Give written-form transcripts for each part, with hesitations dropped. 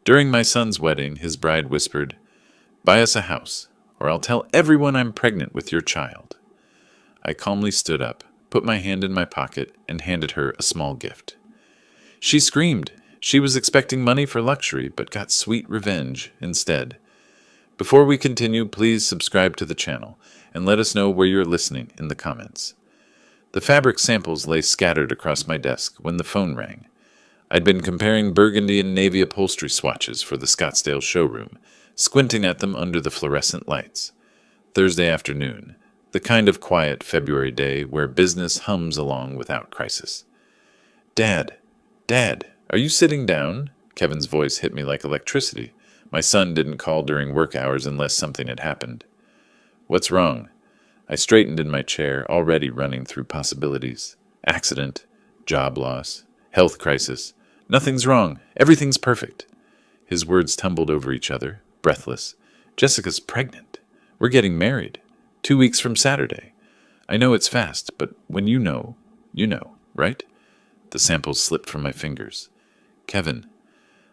During my son's wedding, his bride whispered, "Buy us a house, or I'll tell everyone I'm pregnant with your child." I calmly stood up, put my hand in my pocket, and handed her a small gift. She screamed. She was expecting money for luxury, but got sweet revenge instead. Before we continue, please subscribe to the channel, and let us know where you're listening in the comments. The fabric samples lay scattered across my desk when the phone rang. I'd been comparing burgundy and navy upholstery swatches for the Scottsdale showroom, squinting at them under the fluorescent lights. Thursday afternoon, the kind of quiet February day where business hums along without crisis. Dad, are you sitting down?" Kevin's voice hit me like electricity. My son didn't call during work hours unless something had happened. "What's wrong?" I straightened in my chair, already running through possibilities. Accident, job loss, health crisis. Nothing's wrong. Everything's perfect. His words tumbled over each other, breathless. "Jessica's pregnant. We're getting married. 2 weeks from Saturday. I know it's fast, but when you know, right?" The samples slipped from my fingers. "Kevin."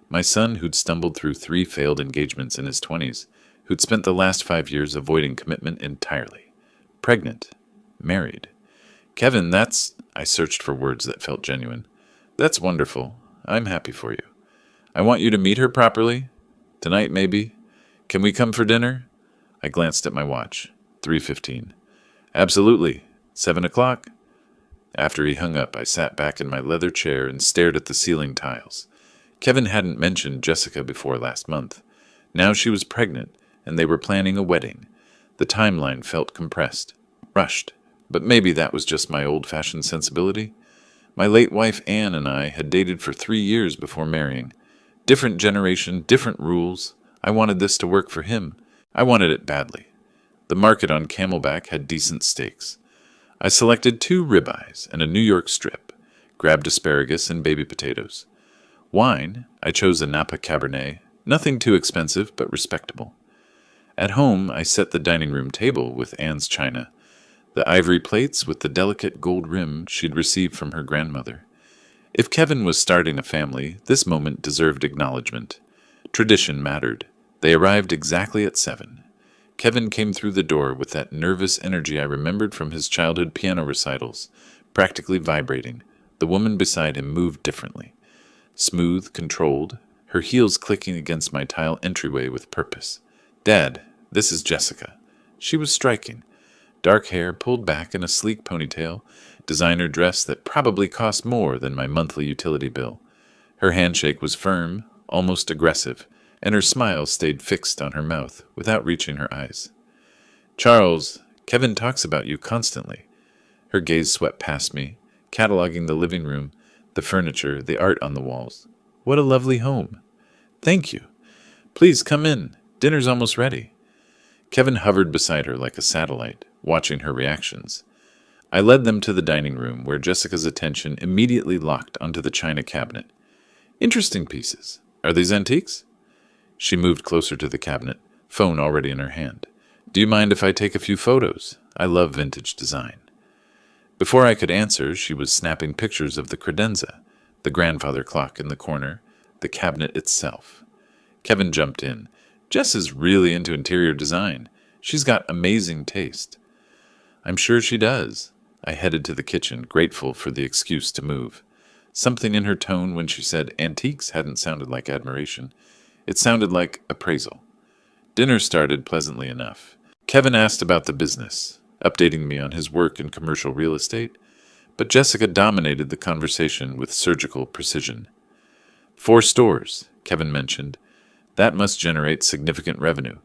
My son, who'd stumbled through 3 failed engagements in his 20s, who'd spent the last 5 years avoiding commitment entirely. Pregnant. Married. "Kevin, that's—" I searched for words that felt genuine. "That's wonderful. I'm happy for you. I want you to meet her properly. Tonight, maybe. Can we come for dinner?" I glanced at my watch. 3:15. "Absolutely. 7 o'clock." After he hung up, I sat back in my leather chair and stared at the ceiling tiles. Kevin hadn't mentioned Jessica before last month. Now she was pregnant, and they were planning a wedding. The timeline felt compressed, rushed, but maybe that was just my old-fashioned sensibility. My late wife Anne and I had dated for 3 years before marrying. Different generation, different rules. I wanted this to work for him. I wanted it badly. The market on Camelback had decent steaks. I selected 2 ribeyes and a New York strip, grabbed asparagus and baby potatoes. Wine, I chose a Napa Cabernet, nothing too expensive but respectable. At home, I set the dining room table with Anne's china, the ivory plates with the delicate gold rim she'd received from her grandmother. If Kevin was starting a family, this moment deserved acknowledgement. Tradition mattered. They arrived exactly at 7. Kevin came through the door with that nervous energy I remembered from his childhood piano recitals, practically vibrating. The woman beside him moved differently. Smooth, controlled, her heels clicking against my tile entryway with purpose. "Dad, this is Jessica." She was striking. Dark hair pulled back in a sleek ponytail, designer dress that probably cost more than my monthly utility bill. Her handshake was firm, almost aggressive, and her smile stayed fixed on her mouth without reaching her eyes. "Charles, Kevin talks about you constantly." Her gaze swept past me, cataloging the living room, the furniture, the art on the walls. "What a lovely home." "Thank you. Please come in. Dinner's almost ready." Kevin hovered beside her like a satellite, watching her reactions. I led them to the dining room, where Jessica's attention immediately locked onto the china cabinet. "Interesting pieces. Are these antiques?" She moved closer to the cabinet, phone already in her hand. "Do you mind if I take a few photos? I love vintage design." Before I could answer, she was snapping pictures of the credenza, the grandfather clock in the corner, the cabinet itself. Kevin jumped in. "Jess is really into interior design. She's got amazing taste." "I'm sure she does." I headed to the kitchen, grateful for the excuse to move. Something in her tone when she said antiques hadn't sounded like admiration. It sounded like appraisal. Dinner started pleasantly enough. Kevin asked about the business, updating me on his work in commercial real estate, but Jessica dominated the conversation with surgical precision. 4 stores, Kevin mentioned. That must generate significant revenue.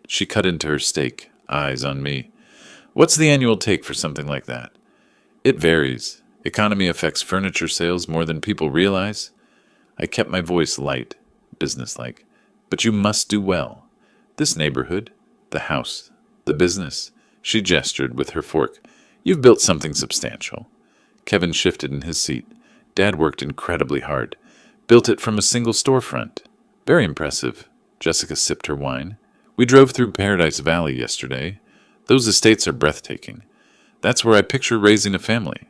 She cut into her steak, eyes on me. "What's the annual take for something like that?" "It varies. Economy affects furniture sales more than people realize." I kept my voice light, businesslike. "But you must do well. This neighborhood, the house, the business." She gestured with her fork. "You've built something substantial." Kevin shifted in his seat. "Dad worked incredibly hard. Built it from a single storefront." "Very impressive." Jessica sipped her wine. "We drove through Paradise Valley yesterday. Those estates are breathtaking. That's where I picture raising a family.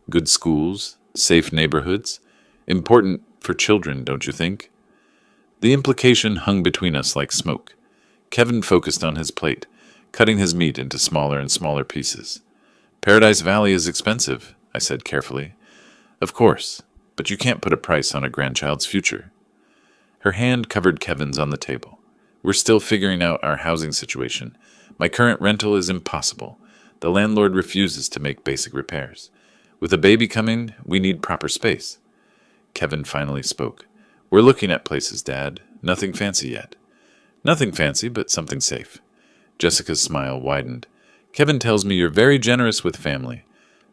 Good schools, safe neighborhoods. Important for children, don't you think?" The implication hung between us like smoke. Kevin focused on his plate, cutting his meat into smaller and smaller pieces. Paradise Valley is expensive, I said carefully. Of course, but you can't put a price on a grandchild's future. Her hand covered Kevin's on the table. We're still figuring out our housing situation. My current rental is impossible. The landlord refuses to make basic repairs. With a baby coming, we need proper space. Kevin finally spoke. We're looking at places, Dad. Nothing fancy yet. Nothing fancy, but something safe. Jessica's smile widened. Kevin tells me you're very generous with family.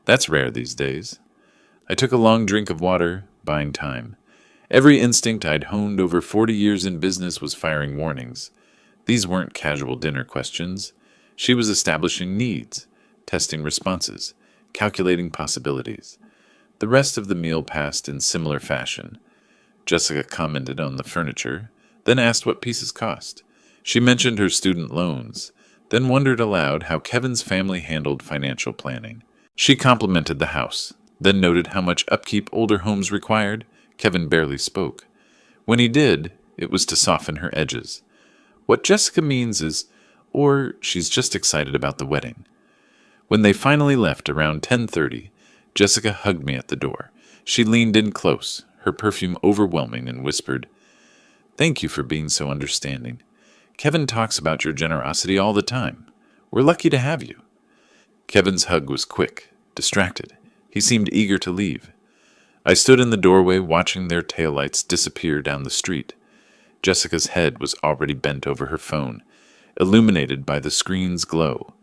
That's rare these days. I took a long drink of water, buying time. Every instinct I'd honed over 40 years in business was firing warnings. These weren't casual dinner questions. She was establishing needs, testing responses, calculating possibilities. The rest of the meal passed in similar fashion. Jessica commented on the furniture, then asked what pieces cost. She mentioned her student loans, then wondered aloud how Kevin's family handled financial planning. She complimented the house, then noted how much upkeep older homes required. Kevin barely spoke. When he did, it was to soften her edges. What Jessica means is, or she's just excited about the wedding. When they finally left around 10:30, Jessica hugged me at the door. She leaned in close, her perfume overwhelming, and whispered, "Thank you for being so understanding. Kevin talks about your generosity all the time. We're lucky to have you." Kevin's hug was quick, distracted. He seemed eager to leave. I stood in the doorway watching their taillights disappear down the street. Jessica's head was already bent over her phone, illuminated by the screen's glow.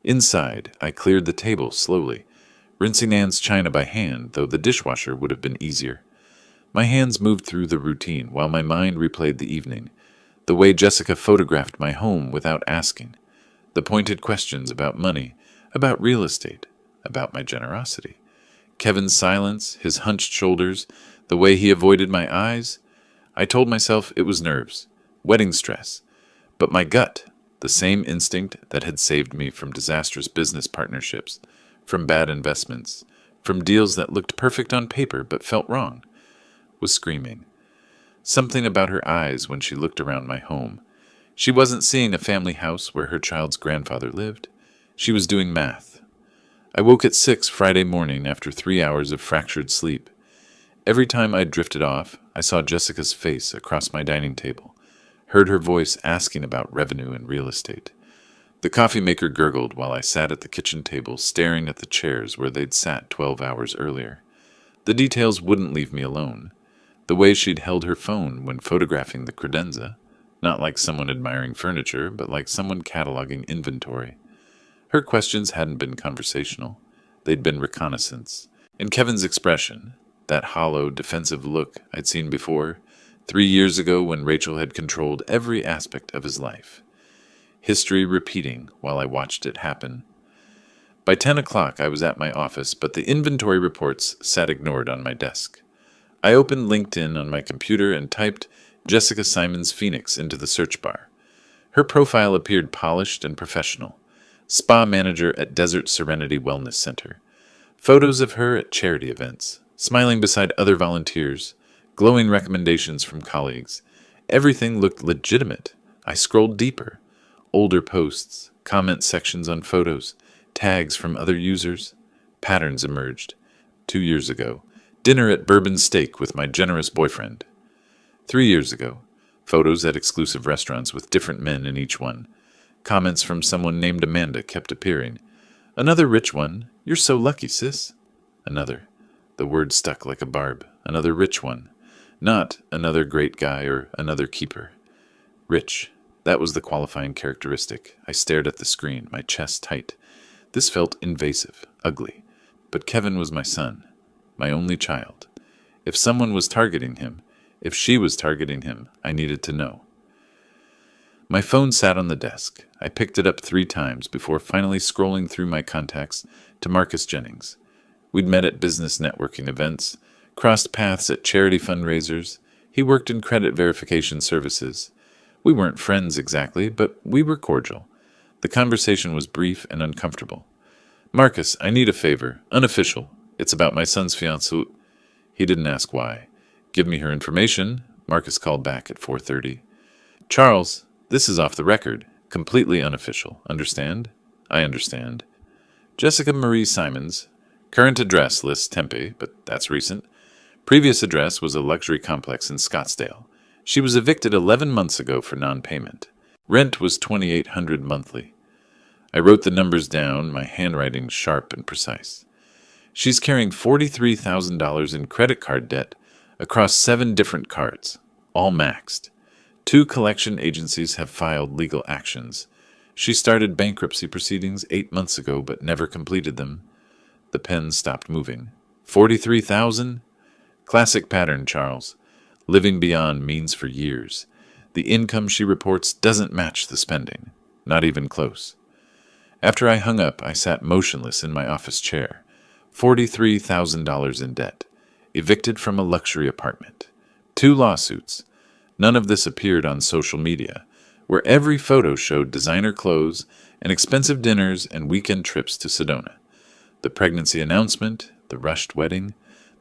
Inside, I cleared the table slowly, rinsing Anne's china by hand, though the dishwasher would have been easier. My hands moved through the routine while my mind replayed the evening, the way Jessica photographed my home without asking, the pointed questions about money, about real estate, about my generosity. Kevin's silence, his hunched shoulders, the way he avoided my eyes. I told myself it was nerves, wedding stress. But my gut, the same instinct that had saved me from disastrous business partnerships, from bad investments, from deals that looked perfect on paper but felt wrong, was screaming. Something about her eyes when she looked around my home. She wasn't seeing a family house where her child's grandfather lived. She was doing math. I woke at 6 Friday morning after 3 hours of fractured sleep. Every time I drifted off, I saw Jessica's face across my dining table, heard her voice asking about revenue and real estate. The coffee maker gurgled while I sat at the kitchen table staring at the chairs where they'd sat 12 hours earlier. The details wouldn't leave me alone. The way she'd held her phone when photographing the credenza, not like someone admiring furniture, but like someone cataloging inventory. Her questions hadn't been conversational. They'd been reconnaissance. And Kevin's expression, that hollow, defensive look I'd seen before, 3 years ago when Rachel had controlled every aspect of his life. History repeating while I watched it happen. By 10 o'clock I was at my office, but the inventory reports sat ignored on my desk. I opened LinkedIn on my computer and typed Jessica Simons Phoenix into the search bar. Her profile appeared polished and professional. Spa manager at Desert Serenity Wellness Center. Photos of her at charity events, smiling beside other volunteers, glowing recommendations from colleagues. Everything looked legitimate. I scrolled deeper. Older posts, comment sections on photos, tags from other users. Patterns emerged. 2 years ago, dinner at Bourbon Steak with my generous boyfriend. 3 years ago, photos at exclusive restaurants with different men in each one. Comments from someone named Amanda kept appearing. Another rich one. You're so lucky, sis. Another. The word stuck like a barb. Another rich one. Not another great guy or another keeper. Rich. That was the qualifying characteristic. I stared at the screen, my chest tight. This felt invasive, ugly. But Kevin was my son, my only child. If someone was targeting him, if she was targeting him, I needed to know. My phone sat on the desk. I picked it up 3 times before finally scrolling through my contacts to Marcus Jennings. We'd met at business networking events, crossed paths at charity fundraisers. He worked in credit verification services. We weren't friends exactly, but we were cordial. The conversation was brief and uncomfortable. "Marcus, I need a favor. Unofficial. It's about my son's fiancée." He didn't ask why. Give me her information, Marcus called back at 4:30. Charles, this is off the record. Completely unofficial. Understand? I understand. Jessica Marie Simons. Current address lists Tempe, but that's recent. Previous address was a luxury complex in Scottsdale. She was evicted 11 months ago for non-payment. Rent was $2,800 monthly. I wrote the numbers down, my handwriting sharp and precise. She's carrying $43,000 in credit card debt across 7 different cards, all maxed. 2 collection agencies have filed legal actions. She started bankruptcy proceedings 8 months ago but never completed them. The pen stopped moving. 43,000? Classic pattern, Charles. Living beyond means for years. The income she reports doesn't match the spending. Not even close. After I hung up, I sat motionless in my office chair. $43,000 in debt. Evicted from a luxury apartment. 2 lawsuits. None of this appeared on social media, where every photo showed designer clothes and expensive dinners and weekend trips to Sedona. The pregnancy announcement, the rushed wedding,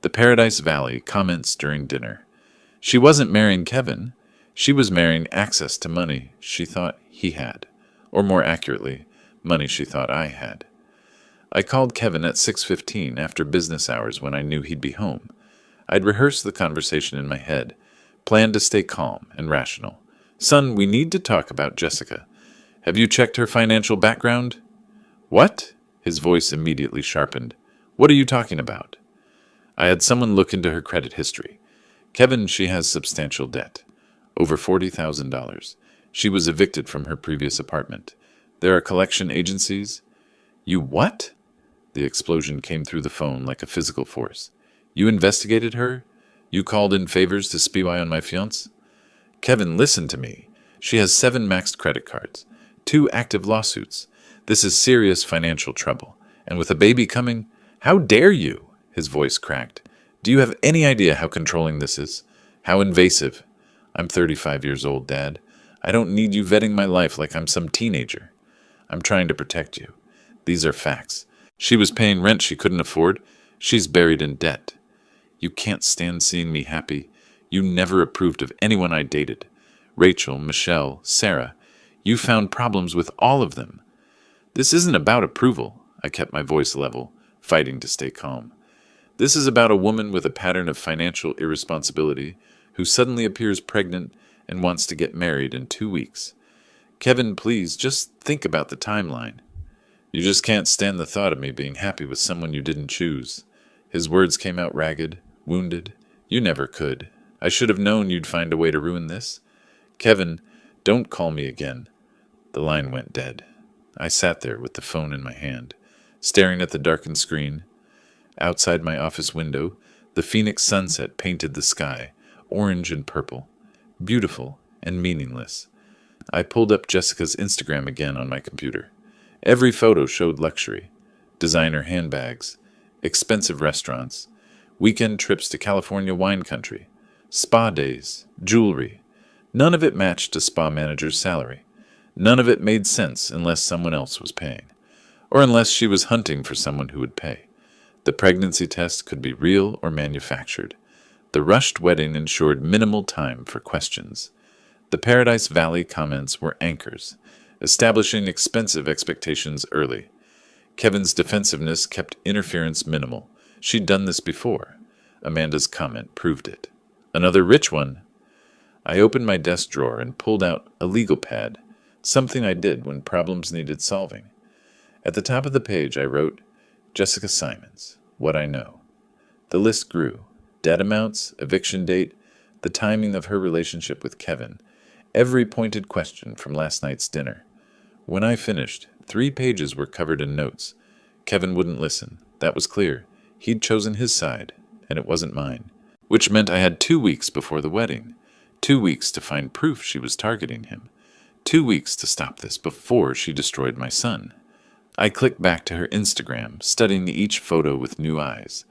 the Paradise Valley comments during dinner. She wasn't marrying Kevin. She was marrying access to money she thought he had, or more accurately, money she thought I had. I called Kevin at 6:15 after business hours when I knew he'd be home. I'd rehearsed the conversation in my head, planned to stay calm and rational. Son, we need to talk about Jessica. Have you checked her financial background? What? His voice immediately sharpened. What are you talking about? I had someone look into her credit history. Kevin, she has substantial debt. Over $40,000. She was evicted from her previous apartment. There are collection agencies. You what? The explosion came through the phone like a physical force. You investigated her? You called in favors to spy on my fiancé? Kevin, listen to me. She has 7 maxed credit cards, 2 active lawsuits. This is serious financial trouble. And with a baby coming, how dare you? His voice cracked. Do you have any idea how controlling this is? How invasive? I'm 35 years old, Dad. I don't need you vetting my life like I'm some teenager. I'm trying to protect you. These are facts. She was paying rent she couldn't afford. She's buried in debt. You can't stand seeing me happy. You never approved of anyone I dated. Rachel, Michelle, Sarah. You found problems with all of them. This isn't about approval. I kept my voice level, fighting to stay calm. This is about a woman with a pattern of financial irresponsibility who suddenly appears pregnant and wants to get married in 2 weeks. Kevin, please, just think about the timeline. You just can't stand the thought of me being happy with someone you didn't choose. His words came out ragged, wounded. You never could. I should have known you'd find a way to ruin this. Kevin, don't call me again. The line went dead. I sat there with the phone in my hand, staring at the darkened screen. Outside my office window, the Phoenix sunset painted the sky, orange and purple, beautiful and meaningless. I pulled up Jessica's Instagram again on my computer. Every photo showed luxury, designer handbags, expensive restaurants, weekend trips to California wine country, spa days, jewelry. None of it matched a spa manager's salary. None of it made sense unless someone else was paying, or unless she was hunting for someone who would pay. The pregnancy test could be real or manufactured. The rushed wedding ensured minimal time for questions. The Paradise Valley comments were anchors, establishing expensive expectations early. Kevin's defensiveness kept interference minimal. She'd done this before. Amanda's comment proved it. Another rich one. I opened my desk drawer and pulled out a legal pad, something I did when problems needed solving. At the top of the page I wrote, Jessica Simons, what I know. The list grew. Debt amounts, eviction date, the timing of her relationship with Kevin, every pointed question from last night's dinner. When I finished, 3 pages were covered in notes. Kevin wouldn't listen. That was clear. He'd chosen his side, and it wasn't mine. Which meant I had 2 weeks before the wedding. 2 weeks to find proof she was targeting him. 2 weeks to stop this before she destroyed my son. I clicked back to her Instagram, studying each photo with new eyes.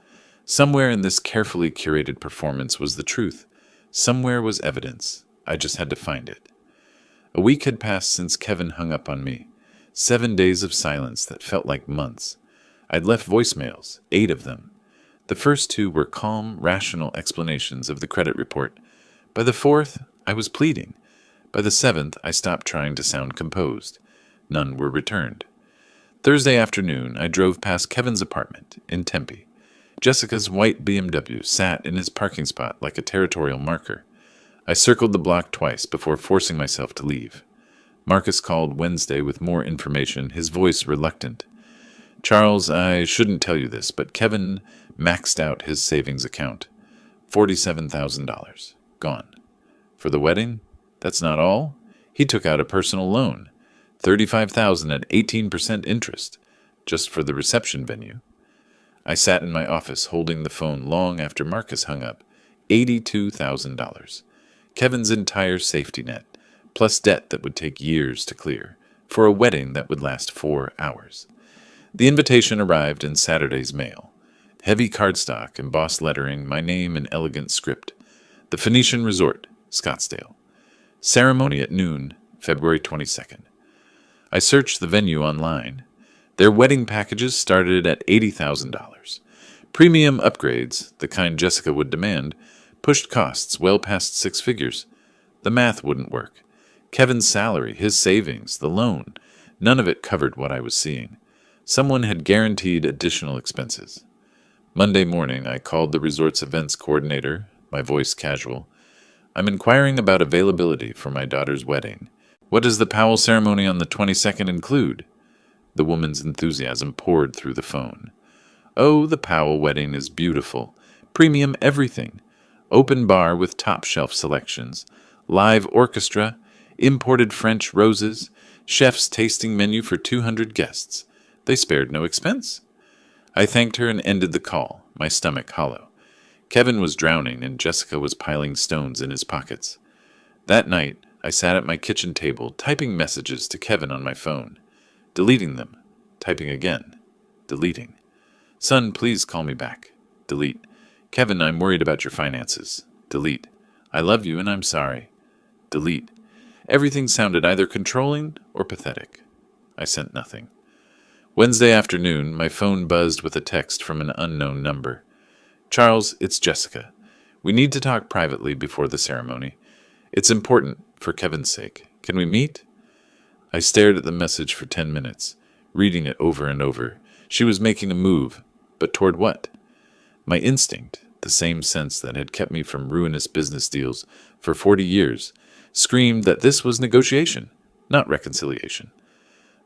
Somewhere in this carefully curated performance was the truth. Somewhere was evidence. I just had to find it. A week had passed since Kevin hung up on me. 7 days of silence that felt like months. I'd left voicemails, 8 of them. The first 2 were calm, rational explanations of the credit report, By the fourth, I was pleading. By the seventh, I stopped trying to sound composed. None were returned. Thursday afternoon, I drove past Kevin's apartment in Tempe. Jessica's white BMW sat in his parking spot like a territorial marker. I circled the block twice before forcing myself to leave. Marcus called Wednesday with more information, his voice reluctant. Charles, I shouldn't tell you this, but Kevin maxed out his savings account. $47,000. Gone. For the wedding? That's not all. He took out a personal loan. $35,000 at 18% interest. Just for the reception venue. I sat in my office holding the phone long after Marcus hung up. $82,000. Kevin's entire safety net, plus debt that would take years to clear, for a wedding that would last 4 hours. The invitation arrived in Saturday's mail. Heavy cardstock, embossed lettering, my name in elegant script. The Phoenician Resort, Scottsdale. Ceremony at noon, February 22nd. I searched the venue online. Their wedding packages started at $80,000. Premium upgrades, the kind Jessica would demand, pushed costs well past 6 figures. The math wouldn't work. Kevin's salary, his savings, the loan, none of it covered what I was seeing. Someone had guaranteed additional expenses. Monday morning, I called the resort's events coordinator, my voice casual. I'm inquiring about availability for my daughter's wedding. What does the Powell ceremony on the 22nd include? The woman's enthusiasm poured through the phone. Oh, the Powell wedding is beautiful. Premium everything. Open bar with top-shelf selections. Live orchestra. Imported French roses. Chef's tasting menu for 200 guests. They spared no expense. I thanked her and ended the call, my stomach hollow. Kevin was drowning and Jessica was piling stones in his pockets. That night, I sat at my kitchen table, typing messages to Kevin on my phone. Deleting them. Typing again. Deleting. Son, please call me back. Delete. Kevin, I'm worried about your finances. Delete. I love you and I'm sorry. Delete. Everything sounded either controlling or pathetic. I sent nothing. Wednesday afternoon, my phone buzzed with a text from an unknown number. Charles, it's Jessica. We need to talk privately before the ceremony. It's important, for Kevin's sake. Can we meet? I stared at the message for 10 minutes, reading it over and over. She was making a move, but toward what? My instinct, the same sense that had kept me from ruinous business deals for 40 years, screamed that this was negotiation, not reconciliation.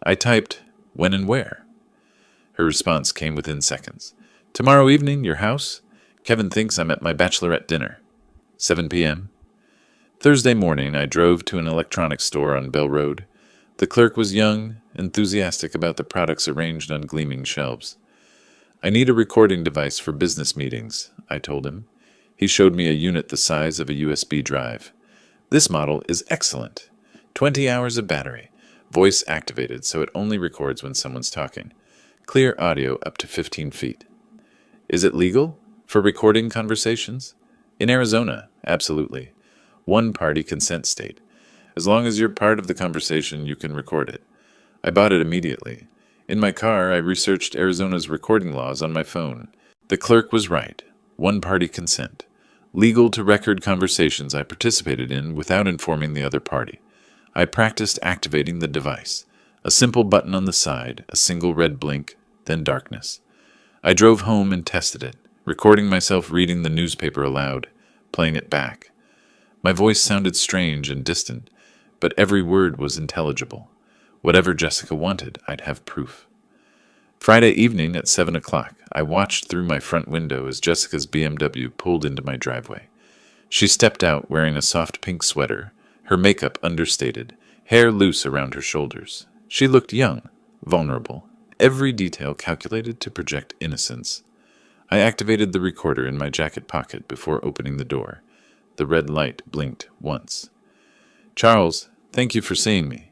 I typed, when and where? Her response came within seconds. Tomorrow evening, your house? Kevin thinks I'm at my bachelorette dinner. 7 p.m. Thursday morning, I drove to an electronics store on Bell Road. The clerk was young, enthusiastic about the products arranged on gleaming shelves. I need a recording device for business meetings, I told him. He showed me a unit the size of a USB drive. This model is excellent. 20 hours of battery. Voice activated, so it only records when someone's talking. Clear audio up to 15 feet. Is it legal? For recording conversations? In Arizona, absolutely. One-party consent state. As long as you're part of the conversation, you can record it. I bought it immediately. In my car, I researched Arizona's recording laws on my phone. The clerk was right. One-party consent. Legal to record conversations I participated in without informing the other party. I practiced activating the device. A simple button on the side, a single red blink, then darkness. I drove home and tested it, recording myself reading the newspaper aloud, playing it back. My voice sounded strange and distant, but every word was intelligible. Whatever Jessica wanted, I'd have proof. Friday evening at 7 o'clock, I watched through my front window as Jessica's BMW pulled into my driveway. She stepped out wearing a soft pink sweater, her makeup understated, hair loose around her shoulders. She looked young, vulnerable, every detail calculated to project innocence. I activated the recorder in my jacket pocket before opening the door. The red light blinked once. Charles, thank you for seeing me.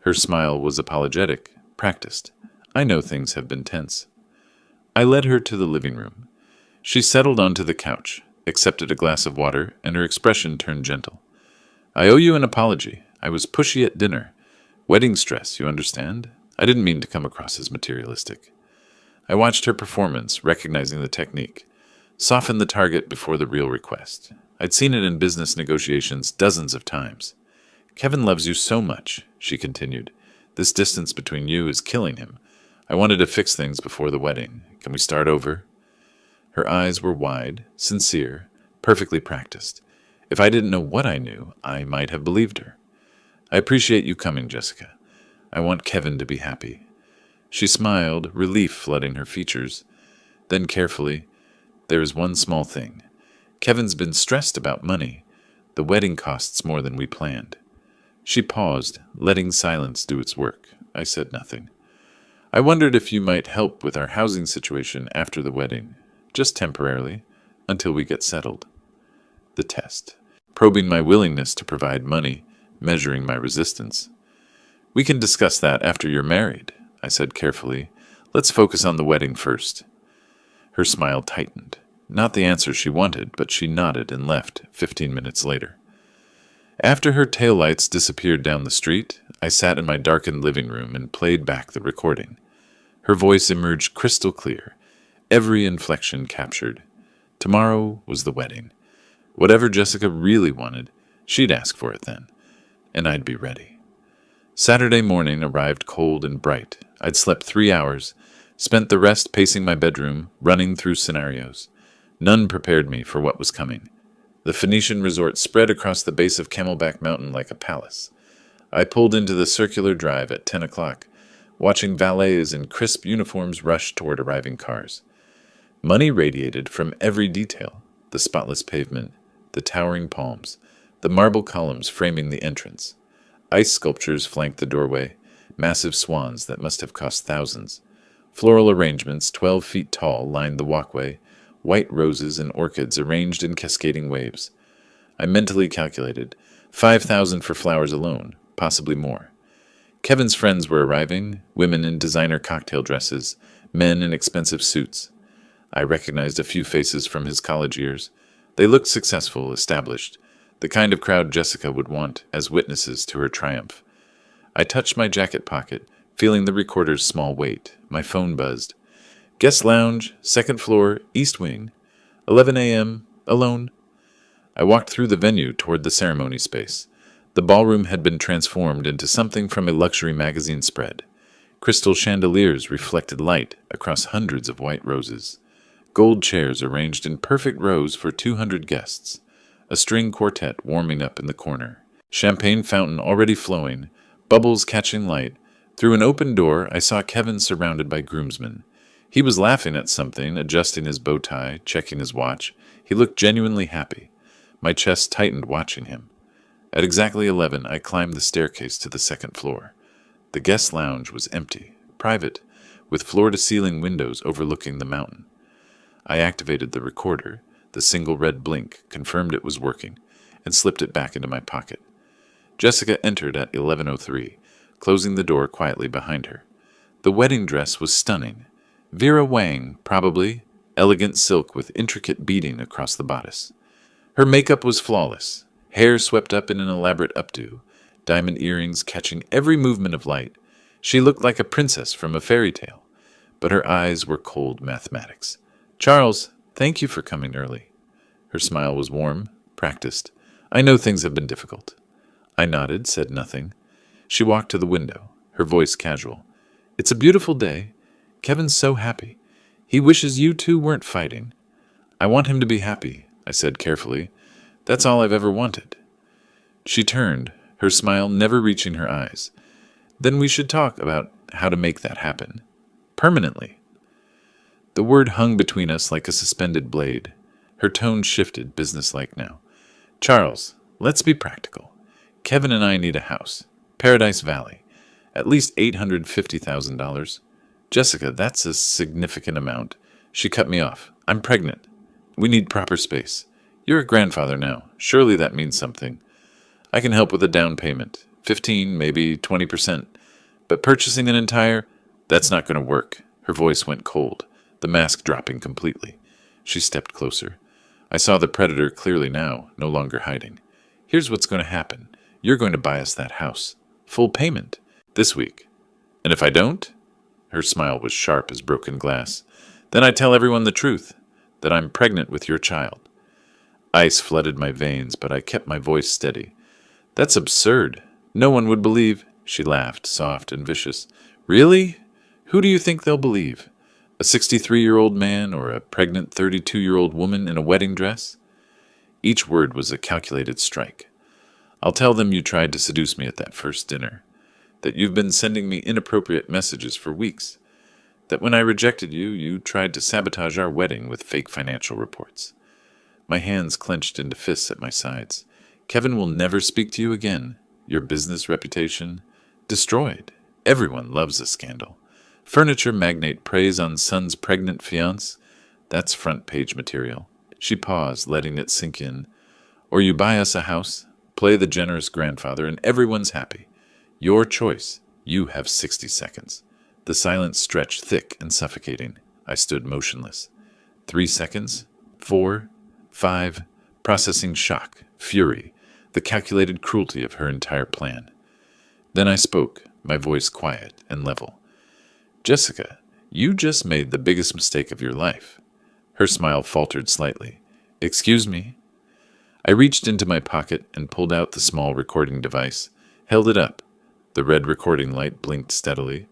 Her smile was apologetic, practiced. I know things have been tense. I led her to the living room. She settled onto the couch, accepted a glass of water, and her expression turned gentle. I owe you an apology. I was pushy at dinner. Wedding stress, you understand? I didn't mean to come across as materialistic. I watched her performance, recognizing the technique. Soften the target before the real request. I'd seen it in business negotiations dozens of times. Kevin loves you so much, she continued. This distance between you is killing him. I wanted to fix things before the wedding. Can we start over? Her eyes were wide, sincere, perfectly practiced. If I didn't know what I knew, I might have believed her. I appreciate you coming, Jessica. I want Kevin to be happy. She smiled, relief flooding her features. Then carefully, there is one small thing. Kevin's been stressed about money. The wedding costs more than we planned. She paused, letting silence do its work. I said nothing. I wondered if you might help with our housing situation after the wedding, just temporarily, until we get settled. The test. Probing my willingness to provide money, measuring my resistance. We can discuss that after you're married, I said carefully. Let's focus on the wedding first. Her smile tightened. Not the answer she wanted, but she nodded and left 15 minutes later. After her taillights disappeared down the street, I sat in my darkened living room and played back the recording. Her voice emerged crystal clear, every inflection captured. Tomorrow was the wedding. Whatever Jessica really wanted, she'd ask for it then, and I'd be ready. Saturday morning arrived cold and bright. I'd slept 3 hours, spent the rest pacing my bedroom, running through scenarios. None prepared me for what was coming. The Phoenician resort spread across the base of Camelback Mountain like a palace. I pulled into the circular drive at 10 o'clock, watching valets in crisp uniforms rush toward arriving cars. Money radiated from every detail: the spotless pavement, the towering palms, the marble columns framing the entrance. Ice sculptures flanked the doorway, massive swans that must have cost thousands. Floral arrangements 12 feet tall lined the walkway, white roses and orchids arranged in cascading waves. I mentally calculated 5,000 for flowers alone, possibly more. Kevin's friends were arriving, women in designer cocktail dresses, men in expensive suits. I recognized a few faces from his college years. They looked successful, established, the kind of crowd Jessica would want as witnesses to her triumph. I touched my jacket pocket, feeling the recorder's small weight. My phone buzzed. Guest lounge, second floor, east wing. 11 a.m., alone. I walked through the venue toward the ceremony space. The ballroom had been transformed into something from a luxury magazine spread. Crystal chandeliers reflected light across hundreds of white roses. Gold chairs arranged in perfect rows for 200 guests. A string quartet warming up in the corner. Champagne fountain already flowing, bubbles catching light. Through an open door, I saw Kevin surrounded by groomsmen. He was laughing at something, adjusting his bow tie, checking his watch. He looked genuinely happy. My chest tightened watching him. At exactly 11, I climbed the staircase to the second floor. The guest lounge was empty, private, with floor-to-ceiling windows overlooking the mountain. I activated the recorder. The single red blink confirmed it was working, and slipped it back into my pocket. Jessica entered at 11:03, closing the door quietly behind her. The wedding dress was stunning. Vera Wang, probably, elegant silk with intricate beading across the bodice. Her makeup was flawless, hair swept up in an elaborate updo, diamond earrings catching every movement of light. She looked like a princess from a fairy tale, but her eyes were cold mathematics. "Charles, thank you for coming early." Her smile was warm, practiced. "I know things have been difficult." I nodded, said nothing. She walked to the window, her voice casual. "It's a beautiful day. Kevin's so happy. He wishes you two weren't fighting." "I want him to be happy," I said carefully. "That's all I've ever wanted." She turned, her smile never reaching her eyes. "Then we should talk about how to make that happen. Permanently." The word hung between us like a suspended blade. Her tone shifted, businesslike now. "Charles, let's be practical. Kevin and I need a house. Paradise Valley. At least $850,000. Jessica, that's a significant amount." She cut me off. "I'm pregnant. We need proper space. You're a grandfather now. Surely that means something. I can help with a down payment. 15, maybe 20%. But purchasing an entire... That's not going to work." Her voice went cold, the mask dropping completely. She stepped closer. I saw the predator clearly now, no longer hiding. "Here's what's going to happen. You're going to buy us that house. Full payment. This week. And if I don't?" Her smile was sharp as broken glass. "Then I tell everyone the truth, that I'm pregnant with your child." Ice flooded my veins, but I kept my voice steady. That's absurd. No one would believe. She laughed, soft and vicious. Really? Who do you think they'll believe? A 63-year-old man or a pregnant 32-year-old woman in a wedding dress? Each word was a calculated strike. I'll tell them you tried to seduce me at that first dinner, that you've been sending me inappropriate messages for weeks, that when I rejected you, you tried to sabotage our wedding with fake financial reports. My hands clenched into fists at my sides. Kevin will never speak to you again. Your business reputation destroyed. Everyone loves a scandal. Furniture magnate preys on son's pregnant fiancé. That's front page material. She paused, letting it sink in. Or you buy us a house, play the generous grandfather, and everyone's happy. Your choice. You have 60 seconds. The silence stretched thick and suffocating. I stood motionless. 3 seconds. 4. 5. Processing shock, fury, the calculated cruelty of her entire plan. Then I spoke, my voice quiet and level. Jessica, you just made the biggest mistake of your life. Her smile faltered slightly. Excuse me? I reached into my pocket and pulled out the small recording device, held it up. The red recording light blinked steadily.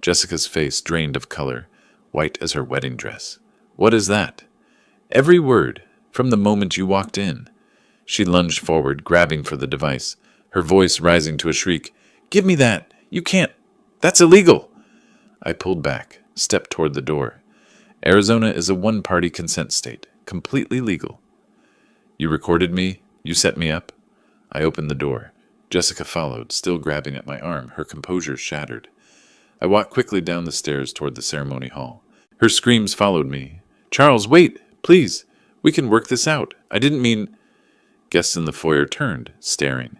Jessica's face drained of color, white as her wedding dress. What is that? Every word, from the moment you walked in. She lunged forward, grabbing for the device, her voice rising to a shriek. Give me that! You can't! That's illegal! I pulled back, stepped toward the door. Arizona is a one-party consent state, completely legal. You recorded me? You set me up? I opened the door. Jessica followed, still grabbing at my arm, her composure shattered. I walked quickly down the stairs toward the ceremony hall. Her screams followed me. Charles, wait! Please! We can work this out. I didn't mean... Guests in the foyer turned, staring.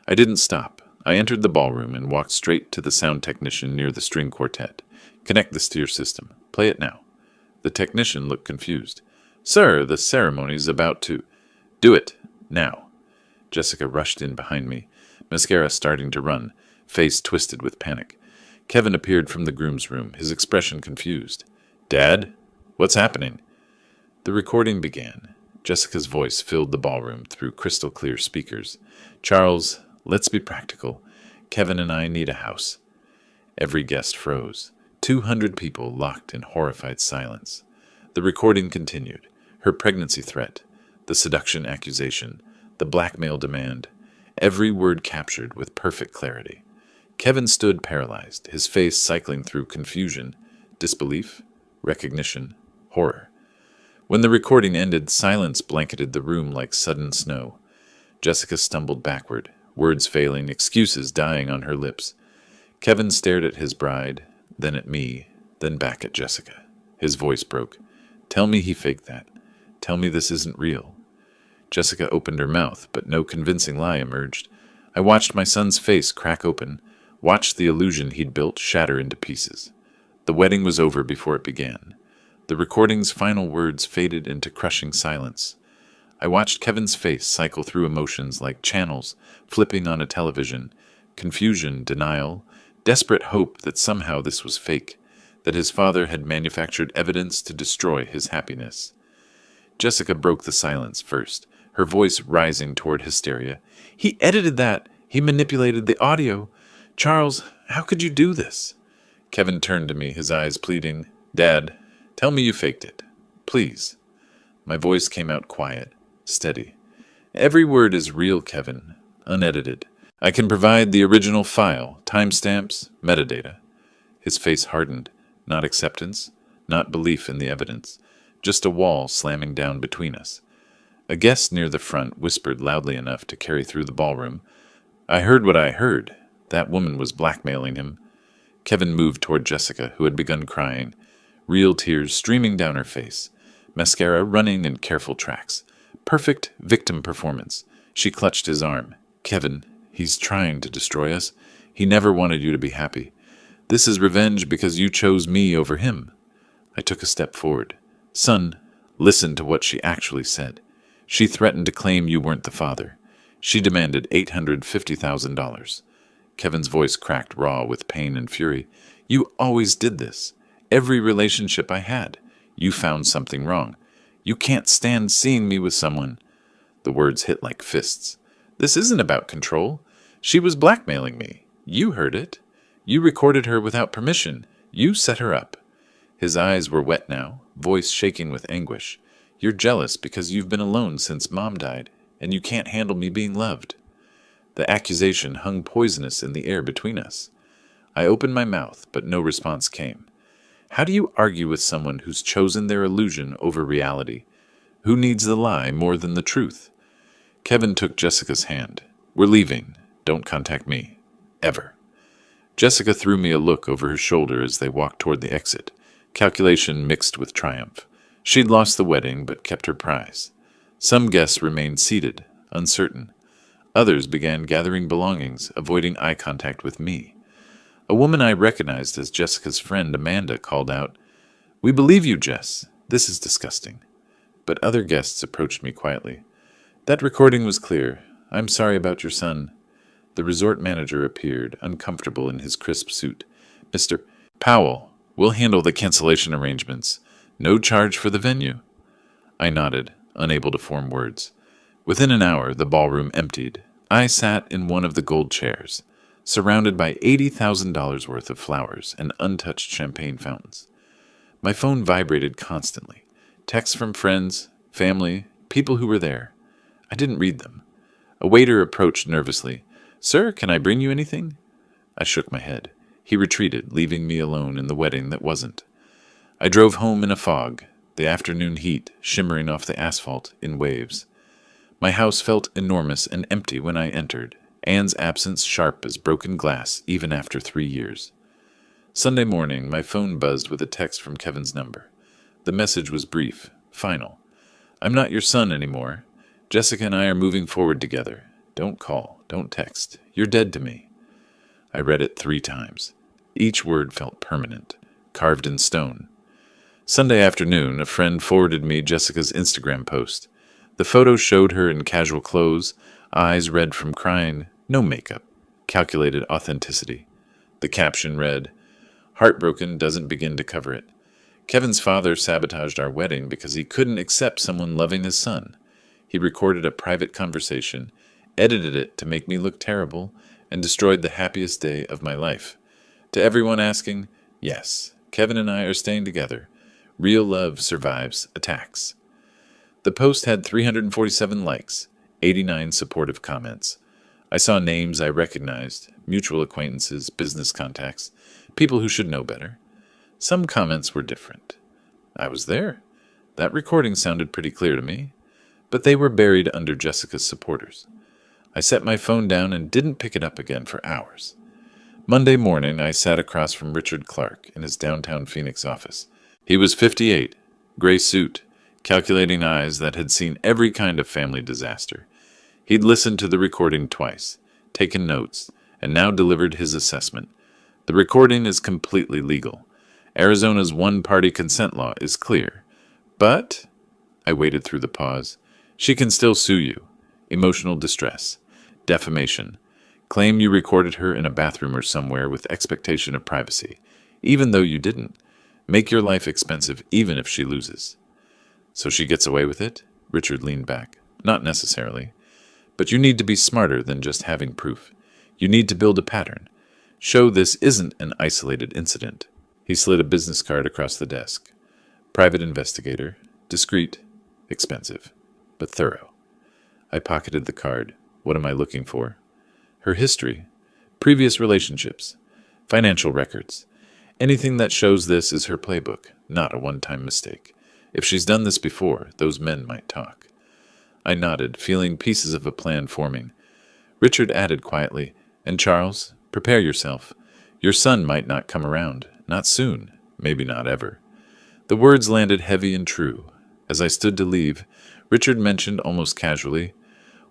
I didn't stop. I entered the ballroom and walked straight to the sound technician near the string quartet. Connect this to your system. Play it now. The technician looked confused. Sir, the ceremony's about to... Do it. Now. Jessica rushed in behind me, mascara starting to run, face twisted with panic. Kevin appeared from the groom's room, his expression confused. Dad? What's happening? The recording began. Jessica's voice filled the ballroom through crystal-clear speakers. Charles, let's be practical. Kevin and I need a house. Every guest froze. 200 people locked in horrified silence. The recording continued. Her pregnancy threat, the seduction accusation, the blackmail demand, every word captured with perfect clarity. Kevin stood paralyzed, his face cycling through confusion, disbelief, recognition, horror. When the recording ended, silence blanketed the room like sudden snow. Jessica stumbled backward, words failing, excuses dying on her lips. Kevin stared at his bride, then at me, then back at Jessica. His voice broke. Tell me he faked that. Tell me this isn't real. Jessica opened her mouth, but no convincing lie emerged. I watched my son's face crack open, watched the illusion he'd built shatter into pieces. The wedding was over before it began. The recording's final words faded into crushing silence. I watched Kevin's face cycle through emotions like channels flipping on a television, confusion, denial, desperate hope that somehow this was fake, that his father had manufactured evidence to destroy his happiness. Jessica broke the silence first, her voice rising toward hysteria. He edited that. He manipulated the audio. Charles, how could you do this? Kevin turned to me, his eyes pleading. Dad, tell me you faked it. Please. My voice came out quiet, steady. Every word is real, Kevin, unedited. I can provide the original file, timestamps, metadata. His face hardened, not acceptance, not belief in the evidence, just a wall slamming down between us. A guest near the front whispered loudly enough to carry through the ballroom. I heard what I heard. That woman was blackmailing him. Kevin moved toward Jessica, who had begun crying, real tears streaming down her face, mascara running in careful tracks. Perfect victim performance. She clutched his arm. Kevin, he's trying to destroy us. He never wanted you to be happy. This is revenge because you chose me over him. I took a step forward. Son, listen to what she actually said. She threatened to claim you weren't the father. She demanded $850,000. Kevin's voice cracked raw with pain and fury. You always did this. Every relationship I had. You found something wrong. You can't stand seeing me with someone. The words hit like fists. This isn't about control. She was blackmailing me. You heard it. You recorded her without permission. You set her up. His eyes were wet now, voice shaking with anguish. You're jealous because you've been alone since Mom died, and you can't handle me being loved. The accusation hung poisonous in the air between us. I opened my mouth, but no response came. How do you argue with someone who's chosen their illusion over reality? Who needs the lie more than the truth? Kevin took Jessica's hand. We're leaving. Don't contact me. Ever. Jessica threw me a look over her shoulder as they walked toward the exit, calculation mixed with triumph. She'd lost the wedding, but kept her prize. Some guests remained seated, uncertain. Others began gathering belongings, avoiding eye contact with me. A woman I recognized as Jessica's friend Amanda called out, "We believe you, Jess. This is disgusting." But other guests approached me quietly. "That recording was clear. I'm sorry about your son." The resort manager appeared, uncomfortable in his crisp suit. "Mr. Powell, we'll handle the cancellation arrangements. No charge for the venue." I nodded, unable to form words. Within an hour, the ballroom emptied. I sat in one of the gold chairs, surrounded by $80,000 worth of flowers and untouched champagne fountains. My phone vibrated constantly. Texts from friends, family, people who were there. I didn't read them. A waiter approached nervously. "Sir, can I bring you anything?" I shook my head. He retreated, leaving me alone in the wedding that wasn't. I drove home in a fog, the afternoon heat shimmering off the asphalt in waves. My house felt enormous and empty when I entered, Anne's absence sharp as broken glass even after 3 years. Sunday morning, my phone buzzed with a text from Kevin's number. The message was brief, final. "I'm not your son anymore. Jessica and I are moving forward together. Don't call, don't text. You're dead to me." I read it 3 times. Each word felt permanent, carved in stone. Sunday afternoon, a friend forwarded me Jessica's Instagram post. The photo showed her in casual clothes, eyes red from crying, no makeup, calculated authenticity. The caption read, "Heartbroken doesn't begin to cover it. Kevin's father sabotaged our wedding because he couldn't accept someone loving his son. He recorded a private conversation, edited it to make me look terrible, and destroyed the happiest day of my life. To everyone asking, yes, Kevin and I are staying together. Real love survives attacks." The post had 347 likes, 89 supportive comments. I saw names I recognized, mutual acquaintances, business contacts, people who should know better. Some comments were different. I was there. That recording sounded pretty clear to me. But they were buried under Jessica's supporters. I set my phone down and didn't pick it up again for hours. Monday morning, I sat across from Richard Clark in his downtown Phoenix office. He was 58, gray suit, calculating eyes that had seen every kind of family disaster. He'd listened to the recording twice, taken notes, and now delivered his assessment. The recording is completely legal. Arizona's one-party consent law is clear. But, I waited through the pause, she can still sue you. Emotional distress, defamation, claim you recorded her in a bathroom or somewhere with expectation of privacy, even though you didn't. Make your life expensive even if she loses. So she gets away with it? Richard leaned back. Not necessarily. But you need to be smarter than just having proof. You need to build a pattern. Show this isn't an isolated incident. He slid a business card across the desk. Private investigator. Discreet. Expensive. But thorough. I pocketed the card. What am I looking for? Her history. Previous relationships. Financial records. Anything that shows this is her playbook, not a one-time mistake. If she's done this before, those men might talk. I nodded, feeling pieces of a plan forming. Richard added quietly, "And Charles, prepare yourself. Your son might not come around. Not soon. Maybe not ever." The words landed heavy and true. As I stood to leave, Richard mentioned almost casually,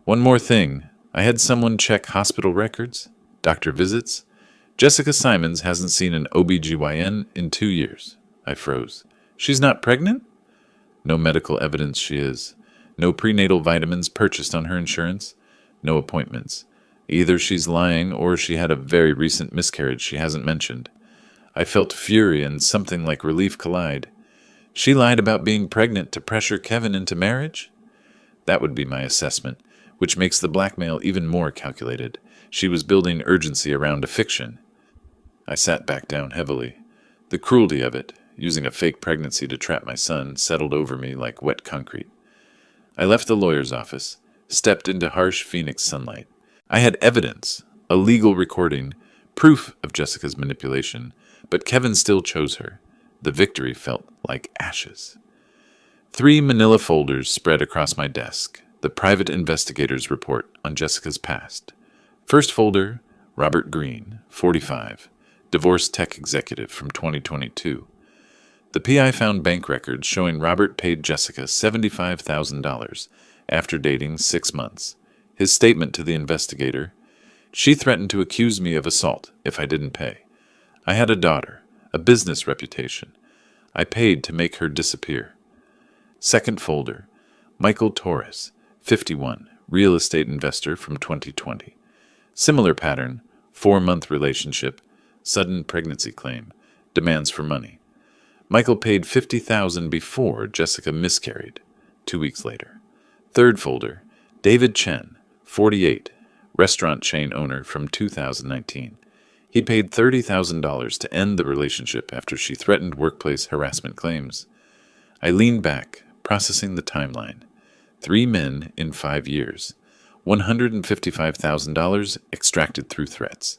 "One more thing. I had someone check hospital records, doctor visits. Jessica Simons hasn't seen an OB/GYN in 2 years." I froze. "She's not pregnant?" "No medical evidence she is. No prenatal vitamins purchased on her insurance. No appointments. Either she's lying or she had a very recent miscarriage she hasn't mentioned." I felt fury and something like relief collide. She lied about being pregnant to pressure Kevin into marriage? That would be my assessment, which makes the blackmail even more calculated. She was building urgency around a fiction. I sat back down heavily. The cruelty of it, using a fake pregnancy to trap my son, settled over me like wet concrete. I left the lawyer's office, stepped into harsh Phoenix sunlight. I had evidence, a legal recording, proof of Jessica's manipulation, but Kevin still chose her. The victory felt like ashes. 3 manila folders spread across my desk, the private investigator's report on Jessica's past. First folder, Robert Green, 45, divorce tech executive from 2022. The PI found bank records showing Robert paid Jessica $75,000 after dating 6 months. His statement to the investigator: "She threatened to accuse me of assault if I didn't pay. I had a daughter, a business reputation. I paid to make her disappear." Second folder, Michael Torres, 51, real estate investor from 2020. Similar pattern, 4-month relationship, sudden pregnancy claim, demands for money. Michael paid $50,000 before Jessica miscarried, 2 weeks later. Third folder, David Chen, 48, restaurant chain owner from 2019. He paid $30,000 to end the relationship after she threatened workplace harassment claims. I leaned back, processing the timeline. 3 men in 5 years. $155,000 extracted through threats.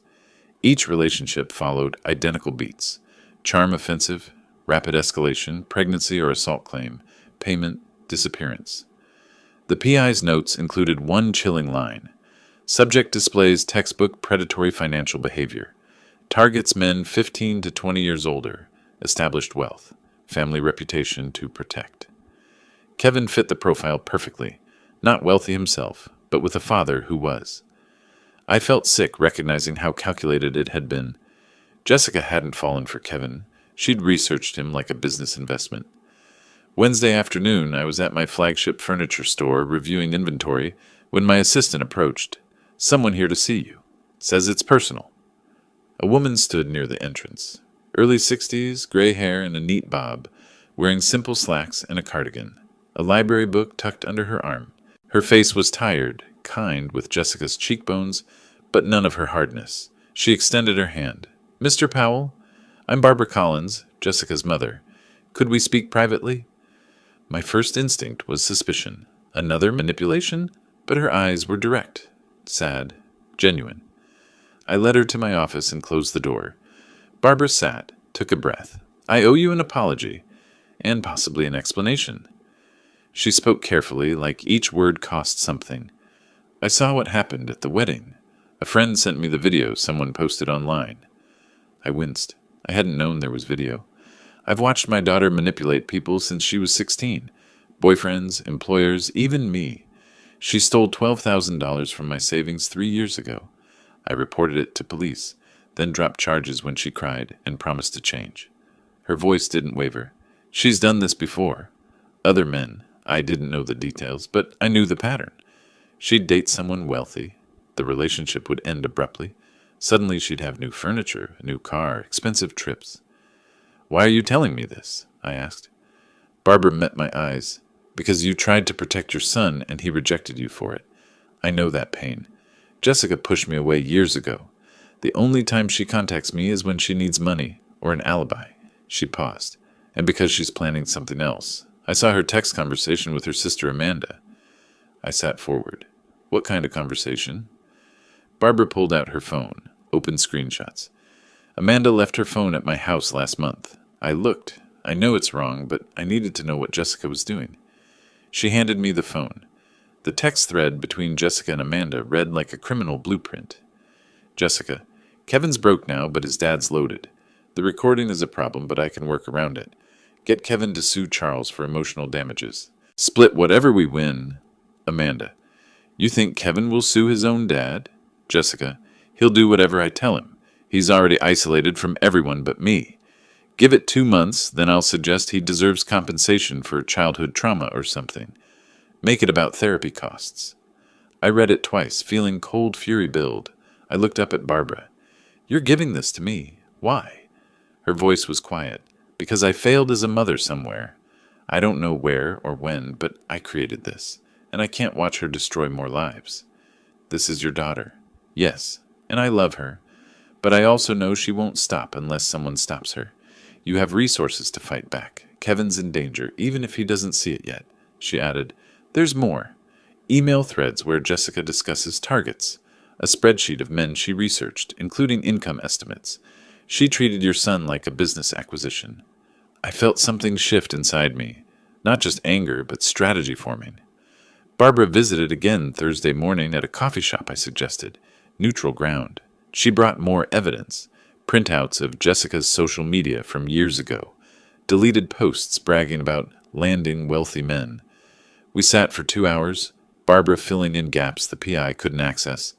Each relationship followed identical beats: charm offensive, rapid escalation, pregnancy or assault claim, payment, disappearance. The PI's notes included one chilling line: subject displays textbook predatory financial behavior. Targets men 15 to 20 years older, established wealth, family reputation to protect. Kevin fit the profile perfectly, not wealthy himself, but with a father who was. I felt sick recognizing how calculated it had been. Jessica hadn't fallen for Kevin. She'd researched him like a business investment. Wednesday afternoon, I was at my flagship furniture store reviewing inventory when my assistant approached. "Someone here to see you. Says it's personal." A woman stood near the entrance. Early 60s, gray hair and a neat bob, wearing simple slacks and a cardigan. A library book tucked under her arm. Her face was tired, kind with Jessica's cheekbones, but none of her hardness. She extended her hand. "Mr. Powell, I'm Barbara Collins, Jessica's mother. Could we speak privately?" My first instinct was suspicion. Another manipulation? But her eyes were direct, sad, genuine. I led her to my office and closed the door. Barbara sat, took a breath. "I owe you an apology, and possibly an explanation." She spoke carefully, like each word cost something. "I saw what happened at the wedding. A friend sent me the video someone posted online." I winced. I hadn't known there was video. I've watched my daughter manipulate people since she was 16. Boyfriends, employers, even me. She stole $12,000 from my savings 3 years ago. I reported it to police, then dropped charges when she cried and promised to change. Her voice didn't waver. "She's done this before. Other men. I didn't know the details, but I knew the pattern. She'd date someone wealthy. The relationship would end abruptly. Suddenly she'd have new furniture, a new car, expensive trips." "Why are you telling me this?" I asked. Barbara met my eyes. "Because you tried to protect your son and he rejected you for it. I know that pain. Jessica pushed me away years ago. The only time she contacts me is when she needs money or an alibi." She paused. "And because she's planning something else. I saw her text conversation with her sister Amanda." I sat forward. "What kind of conversation?" Barbara pulled out her phone, opened screenshots. "Amanda left her phone at my house last month. I looked. I know it's wrong, but I needed to know what Jessica was doing." She handed me the phone. The text thread between Jessica and Amanda read like a criminal blueprint. "Jessica, Kevin's broke now, but his dad's loaded. The recording is a problem, but I can work around it. Get Kevin to sue Charles for emotional damages. Split whatever we win." Amanda: "You think Kevin will sue his own dad?" Jessica: "He'll do whatever I tell him. He's already isolated from everyone but me. Give it 2 months, then I'll suggest he deserves compensation for childhood trauma or something. Make it about therapy costs." I read it twice, feeling cold fury build. I looked up at Barbara. "You're giving this to me. Why?" Her voice was quiet. "Because I failed as a mother somewhere. I don't know where or when, but I created this. and I can't watch her destroy more lives. This is your daughter. Yes, and I love her, but I also know she won't stop unless someone stops her. You have resources to fight back. Kevin's in danger, even if he doesn't see it yet. She added, there's more. Email threads where Jessica discusses targets. A spreadsheet of men she researched, including income estimates. She treated your son like a business acquisition. I felt something shift inside me. Not just anger, but strategy forming. Barbara visited again Thursday morning at a coffee shop I suggested. Neutral ground. She brought more evidence. Printouts of Jessica's social media from years ago. Deleted posts bragging about landing wealthy men. We sat for 2 hours, Barbara filling in gaps the PI couldn't access.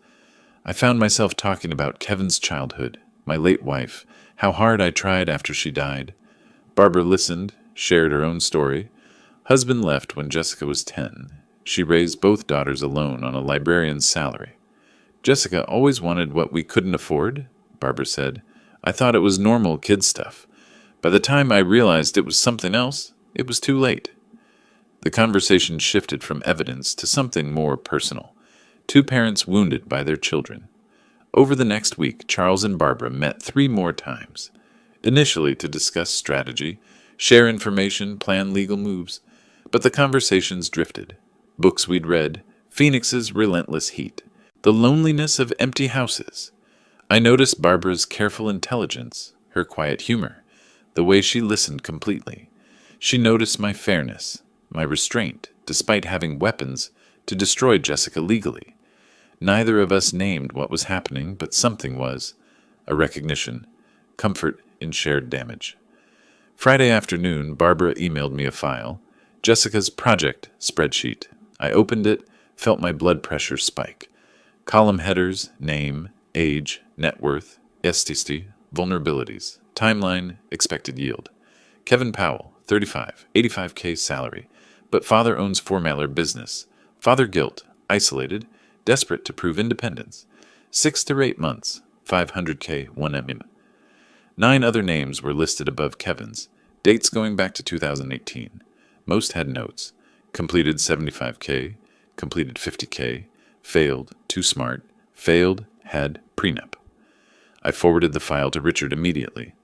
I found myself talking about Kevin's childhood, my late wife, how hard I tried after she died. Barbara listened, shared her own story. Husband left when Jessica was 10. She raised both daughters alone on a librarian's salary. Jessica always wanted what we couldn't afford, Barbara said. I thought it was normal kid stuff. By the time I realized it was something else, it was too late. The conversation shifted from evidence to something more personal. 2 parents wounded by their children. Over the next week, Charles and Barbara met 3 more times. Initially to discuss strategy, share information, plan legal moves. But the conversations drifted. Books we'd read, Phoenix's relentless heat, the loneliness of empty houses. I noticed Barbara's careful intelligence, her quiet humor, the way she listened completely. She noticed my fairness, my restraint, despite having weapons to destroy Jessica legally. Neither of us named what was happening, but something was. A recognition, comfort in shared damage. Friday afternoon, Barbara emailed me a file, Jessica's project spreadsheet. I opened it, felt my blood pressure spike. Column headers, name, age, net worth, STC, vulnerabilities, timeline, expected yield. Kevin Powell, 35, 85K salary, but father owns $4 business. Father guilt, isolated, desperate to prove independence. 6 to 8 months, 500K, 1 9 other names were listed above Kevin's, dates going back to 2018. Most had notes. Completed 75K, completed 50K, failed, too smart, failed, had prenup. I forwarded the file to Richard immediately.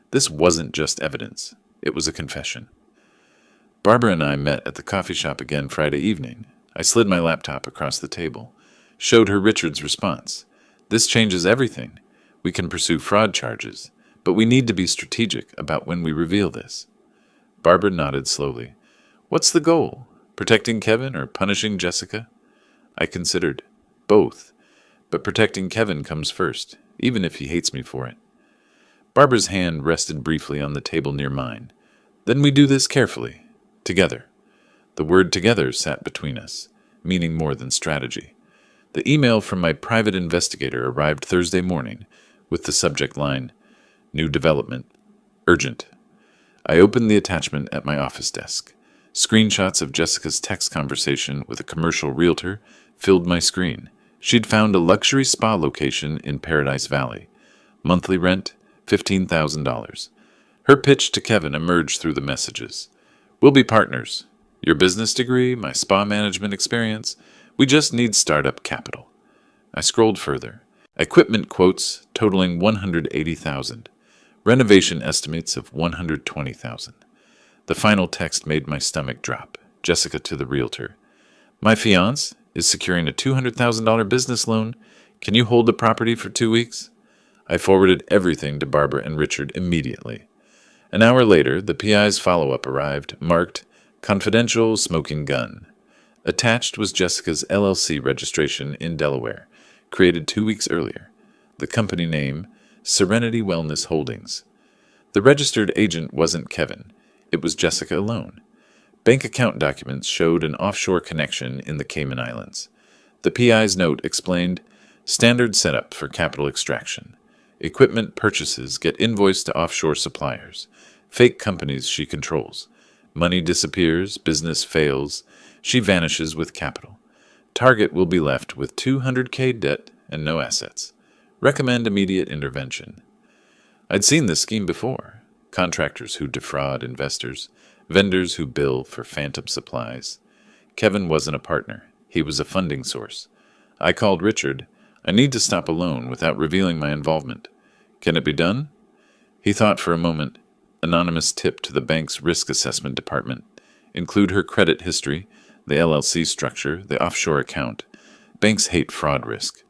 This wasn't just evidence. It was a confession. Barbara and I met at the coffee shop again Friday evening. I slid my laptop across the table, showed her Richard's response. This changes everything. We can pursue fraud charges, but we need to be strategic about when we reveal this. Barbara nodded slowly. What's the goal? Protecting Kevin or punishing Jessica? I considered. Both. But protecting Kevin comes first, even if he hates me for it. Barbara's hand rested briefly on the table near mine. Then we do this carefully. Together. The word together sat between us, meaning more than strategy. The email from my private investigator arrived Thursday morning with the subject line, New development. Urgent. I opened the attachment at my office desk. Screenshots of Jessica's text conversation with a commercial realtor filled my screen. She'd found a luxury spa location in Paradise Valley. Monthly rent, $15,000. Her pitch to Kevin emerged through the messages. We'll be partners. Your business degree, my spa management experience. We just need startup capital. I scrolled further. Equipment quotes totaling $180,000. Renovation estimates of $120,000. The final text made my stomach drop. Jessica to the realtor. My fiancé is securing a $200,000 business loan. Can you hold the property for 2 weeks? I forwarded everything to Barbara and Richard immediately. An hour later, the PI's follow-up arrived, marked, Confidential Smoking Gun. Attached was Jessica's LLC registration in Delaware, created 2 weeks earlier. The company name, Serenity Wellness Holdings. The registered agent wasn't Kevin. It was Jessica alone. Bank account documents showed an offshore connection in the Cayman Islands. The PI's note explained, Standard setup for capital extraction. Equipment purchases get invoiced to offshore suppliers. Fake companies she controls. Money disappears, business fails. She vanishes with capital. Target will be left with $200K debt and no assets. Recommend immediate intervention. I'd seen this scheme before. Contractors who defraud investors, vendors who bill for phantom supplies. Kevin wasn't a partner. He was a funding source. I called Richard. I need to stop a loan without revealing my involvement. Can it be done? He thought for a moment. Anonymous tip to the bank's risk assessment department. Include her credit history, the LLC structure, the offshore account. Banks hate fraud risk.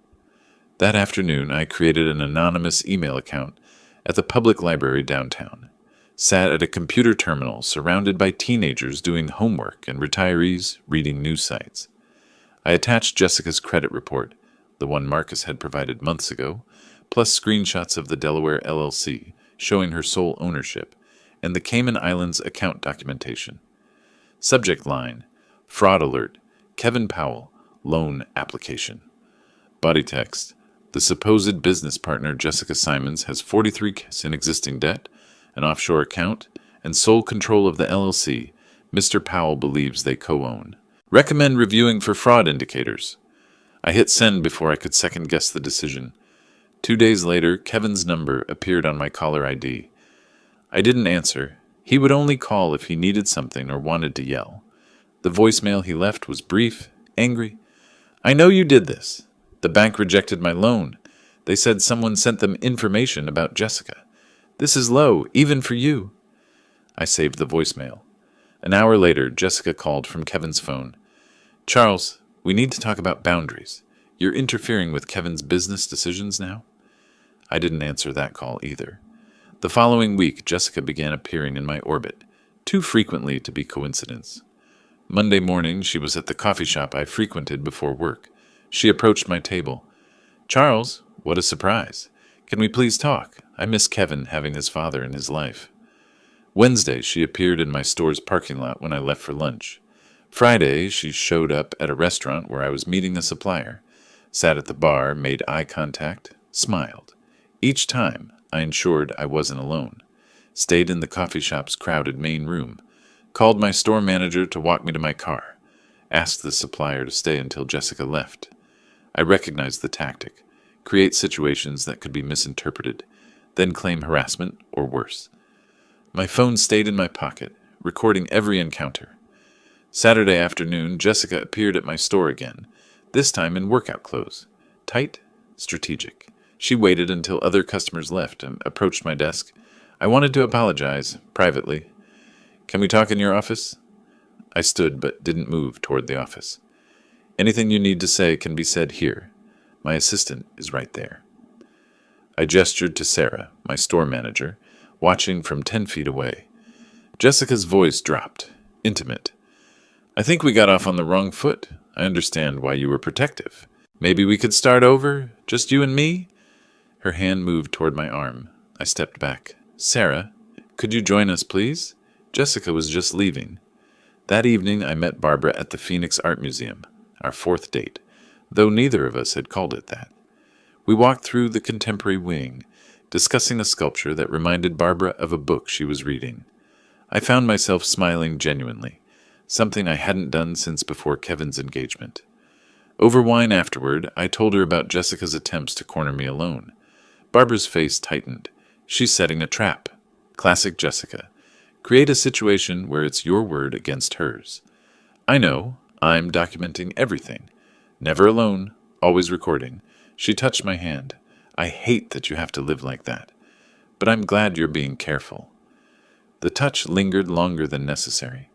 That afternoon, I created an anonymous email account at the public library downtown. Sat at a computer terminal surrounded by teenagers doing homework and retirees reading news sites. I attached Jessica's credit report, the one Marcus had provided months ago, plus screenshots of the Delaware LLC showing her sole ownership, and the Cayman Islands account documentation. Subject line, Fraud Alert, Kevin Powell, Loan Application. Body text, the supposed business partner Jessica Simons has 43 in existing debt, an offshore account, and sole control of the LLC Mr. Powell believes they co-own. Recommend reviewing for fraud indicators. I hit send before I could second-guess the decision. 2 days later, Kevin's number appeared on my caller ID. I didn't answer. He would only call if he needed something or wanted to yell. The voicemail he left was brief, angry. I know you did this. The bank rejected my loan. They said someone sent them information about Jessica. This is low, even for you. I saved the voicemail. An hour later, Jessica called from Kevin's phone. Charles, we need to talk about boundaries. You're interfering with Kevin's business decisions now? I didn't answer that call either. The following week, Jessica began appearing in my orbit, too frequently to be coincidence. Monday morning, she was at the coffee shop I frequented before work. She approached my table. Charles, what a surprise. Can we please talk? I miss Kevin having his father in his life. Wednesday, she appeared in my store's parking lot when I left for lunch. Friday, she showed up at a restaurant where I was meeting a supplier, sat at the bar, made eye contact, smiled. Each time, I ensured I wasn't alone. Stayed in the coffee shop's crowded main room. Called my store manager to walk me to my car. Asked the supplier to stay until Jessica left. I recognized the tactic. Create situations that could be misinterpreted, then claim harassment or worse. My phone stayed in my pocket, recording every encounter. Saturday afternoon, Jessica appeared at my store again, this time in workout clothes. Tight, strategic. She waited until other customers left and approached my desk. I wanted to apologize, privately. Can we talk in your office? I stood but didn't move toward the office. Anything you need to say can be said here. My assistant is right there. I gestured to Sarah, my store manager, watching from 10 feet away. Jessica's voice dropped, intimate. I think we got off on the wrong foot. I understand why you were protective. Maybe we could start over, just you and me? Her hand moved toward my arm. I stepped back. Sarah, could you join us, please? Jessica was just leaving. That evening, I met Barbara at the Phoenix Art Museum, our fourth date, though neither of us had called it that. We walked through the contemporary wing, discussing a sculpture that reminded Barbara of a book she was reading. I found myself smiling genuinely, something I hadn't done since before Kevin's engagement. Over wine afterward, I told her about Jessica's attempts to corner me alone. Barbara's face tightened. She's setting a trap. Classic Jessica. Create a situation where it's your word against hers. I know. I'm documenting everything. Never alone. Always recording. She touched my hand. I hate that you have to live like that. But I'm glad you're being careful. The touch lingered longer than necessary.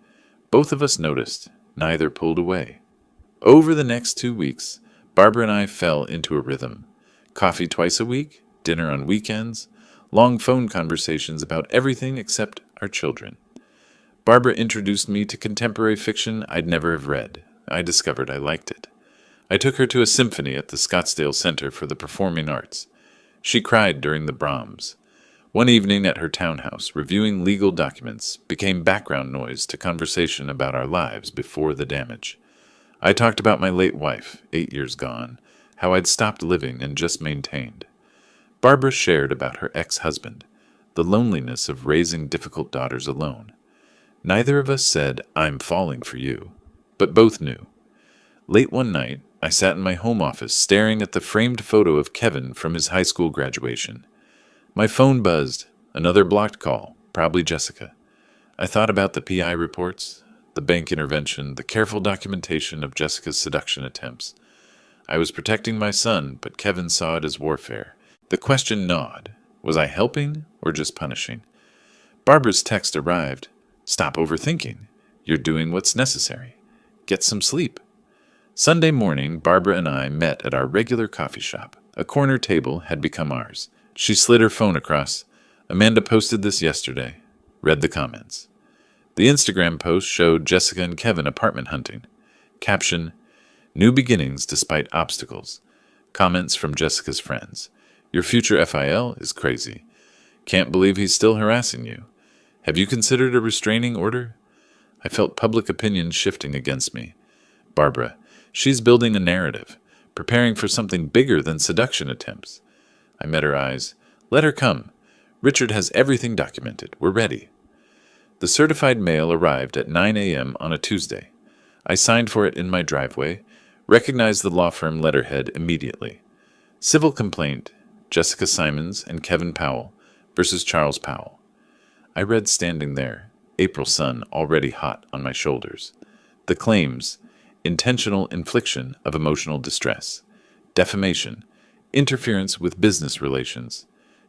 Both of us noticed. Neither pulled away. Over the next 2 weeks, Barbara and I fell into a rhythm. Coffee twice a week, dinner on weekends, long phone conversations about everything except our children. Barbara introduced me to contemporary fiction I'd never have read. I discovered I liked it. I took her to a symphony at the Scottsdale Center for the Performing Arts. She cried during the Brahms. One evening at her townhouse, reviewing legal documents became background noise to conversation about our lives before the damage. I talked about my late wife, 8 years gone, how I'd stopped living and just maintained. Barbara shared about her ex-husband, the loneliness of raising difficult daughters alone. Neither of us said, I'm falling for you, but both knew. Late one night, I sat in my home office staring at the framed photo of Kevin from his high school graduation. My phone buzzed, another blocked call, probably Jessica. I thought about the PI reports, the bank intervention, the careful documentation of Jessica's seduction attempts. I was protecting my son, but Kevin saw it as warfare. The question gnawed. Was I helping or just punishing? Barbara's text arrived. Stop overthinking. You're doing what's necessary. Get some sleep. Sunday morning, Barbara and I met at our regular coffee shop. A corner table had become ours. She slid her phone across. Amanda posted this yesterday. Read the comments. The Instagram post showed Jessica and Kevin apartment hunting. Caption, New beginnings despite obstacles. Comments from Jessica's friends. Your future FIL is crazy. Can't believe he's still harassing you. Have you considered a restraining order? I felt public opinion shifting against me. Barbara, she's building a narrative, preparing for something bigger than seduction attempts. I met her eyes. Let her come. Richard has everything documented. We're ready. The certified mail arrived at 9 a.m. on a Tuesday. I signed for it in my driveway, recognized the law firm letterhead immediately. Civil complaint, Jessica Simons and Kevin Powell versus Charles Powell. I read standing there, April sun already hot on my shoulders. The claims, intentional infliction of emotional distress, defamation, interference with business relations,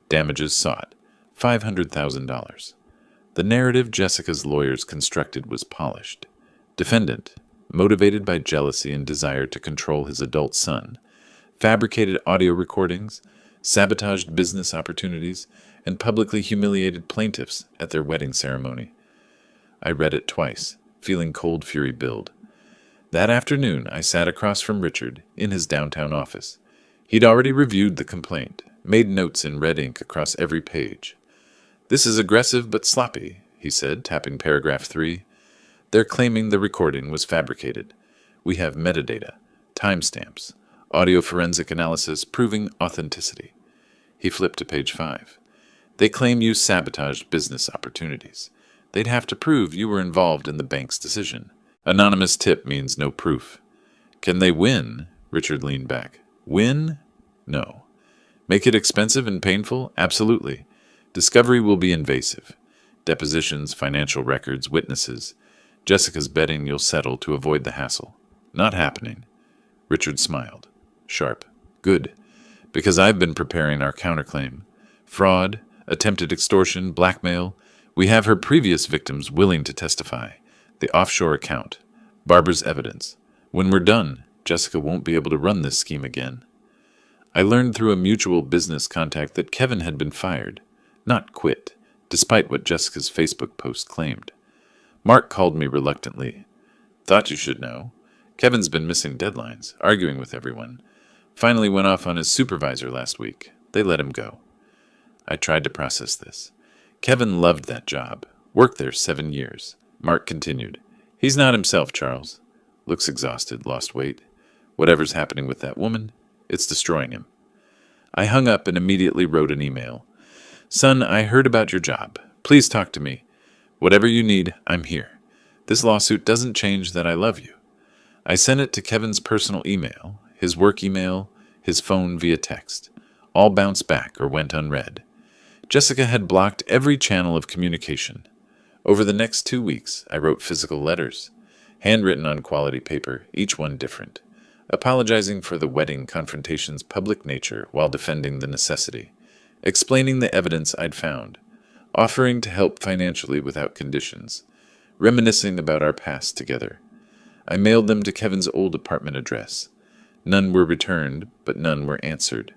damages sought, $500,000. The narrative Jessica's lawyers constructed was polished. Defendant, motivated by jealousy and desire to control his adult son, fabricated audio recordings, sabotaged business opportunities, and publicly humiliated plaintiffs at their wedding ceremony. I read it twice, feeling cold fury build. That afternoon, I sat across from Richard in his downtown office. He'd already reviewed the complaint, made notes in red ink across every page. This is aggressive but sloppy, he said, tapping paragraph 3. They're claiming the recording was fabricated. We have metadata, timestamps, audio forensic analysis proving authenticity. He flipped to page 5. They claim you sabotaged business opportunities. They'd have to prove you were involved in the bank's decision. Anonymous tip means no proof. Can they win? Richard leaned back. Win? No. Make it expensive and painful? Absolutely. Discovery will be invasive. Depositions, financial records, witnesses. Jessica's betting you'll settle to avoid the hassle. Not happening. Richard smiled. Sharp. Good. Because I've been preparing our counterclaim. Fraud, attempted extortion, blackmail. We have her previous victims willing to testify. The offshore account. Barbara's evidence. When we're done, Jessica won't be able to run this scheme again. I learned through a mutual business contact that Kevin had been fired, not quit, despite what Jessica's Facebook post claimed. Mark called me reluctantly. Thought you should know. Kevin's been missing deadlines, arguing with everyone. Finally went off on his supervisor last week. They let him go. I tried to process this. Kevin loved that job. Worked there 7 years. Mark continued. He's not himself, Charles. Looks exhausted, lost weight. Whatever's happening with that woman, it's destroying him. I hung up and immediately wrote an email. Son, I heard about your job. Please talk to me. Whatever you need, I'm here. This lawsuit doesn't change that I love you. I sent it to Kevin's personal email, his work email, his phone via text. All bounced back or went unread. Jessica had blocked every channel of communication. Over the next 2 weeks, I wrote physical letters, handwritten on quality paper, each one different, apologizing for the wedding confrontation's public nature while defending the necessity, explaining the evidence I'd found, offering to help financially without conditions, reminiscing about our past together. I mailed them to Kevin's old apartment address. None were returned, but none were answered.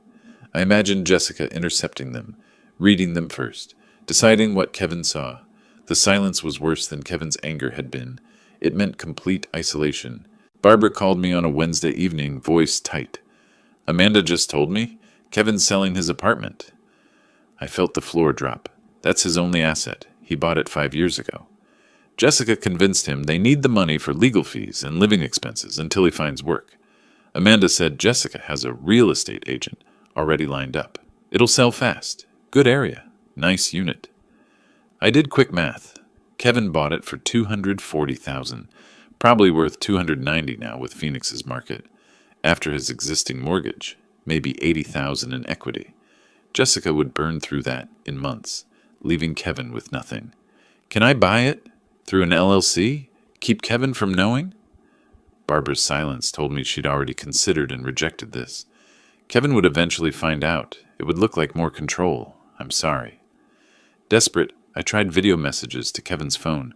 I imagined Jessica intercepting them, reading them first, deciding what Kevin saw. The silence was worse than Kevin's anger had been. It meant complete isolation. Barbara called me on a Wednesday evening, voice tight. Amanda just told me Kevin's selling his apartment. I felt the floor drop. That's his only asset. He bought it 5 years ago. Jessica convinced him they need the money for legal fees and living expenses until he finds work. Amanda said Jessica has a real estate agent already lined up. It'll sell fast. Good area. Nice unit. I did quick math. Kevin bought it for $240,000, probably worth $290 now with Phoenix's market. After his existing mortgage, maybe $80,000 in equity. Jessica would burn through that in months, leaving Kevin with nothing. Can I buy it? Through an LLC? Keep Kevin from knowing? Barbara's silence told me she'd already considered and rejected this. Kevin would eventually find out. It would look like more control. I'm sorry. Desperate, I tried video messages to Kevin's phone,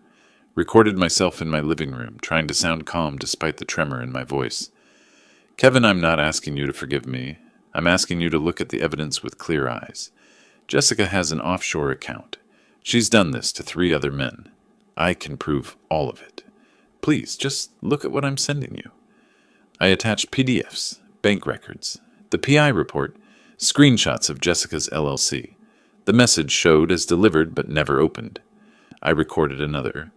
recorded myself in my living room, trying to sound calm despite the tremor in my voice. Kevin, I'm not asking you to forgive me. I'm asking you to look at the evidence with clear eyes. Jessica has an offshore account. She's done this to 3 other men. I can prove all of it. Please, just look at what I'm sending you. I attached PDFs, bank records, the PI report, screenshots of Jessica's LLC. The message showed as delivered but never opened. I recorded another.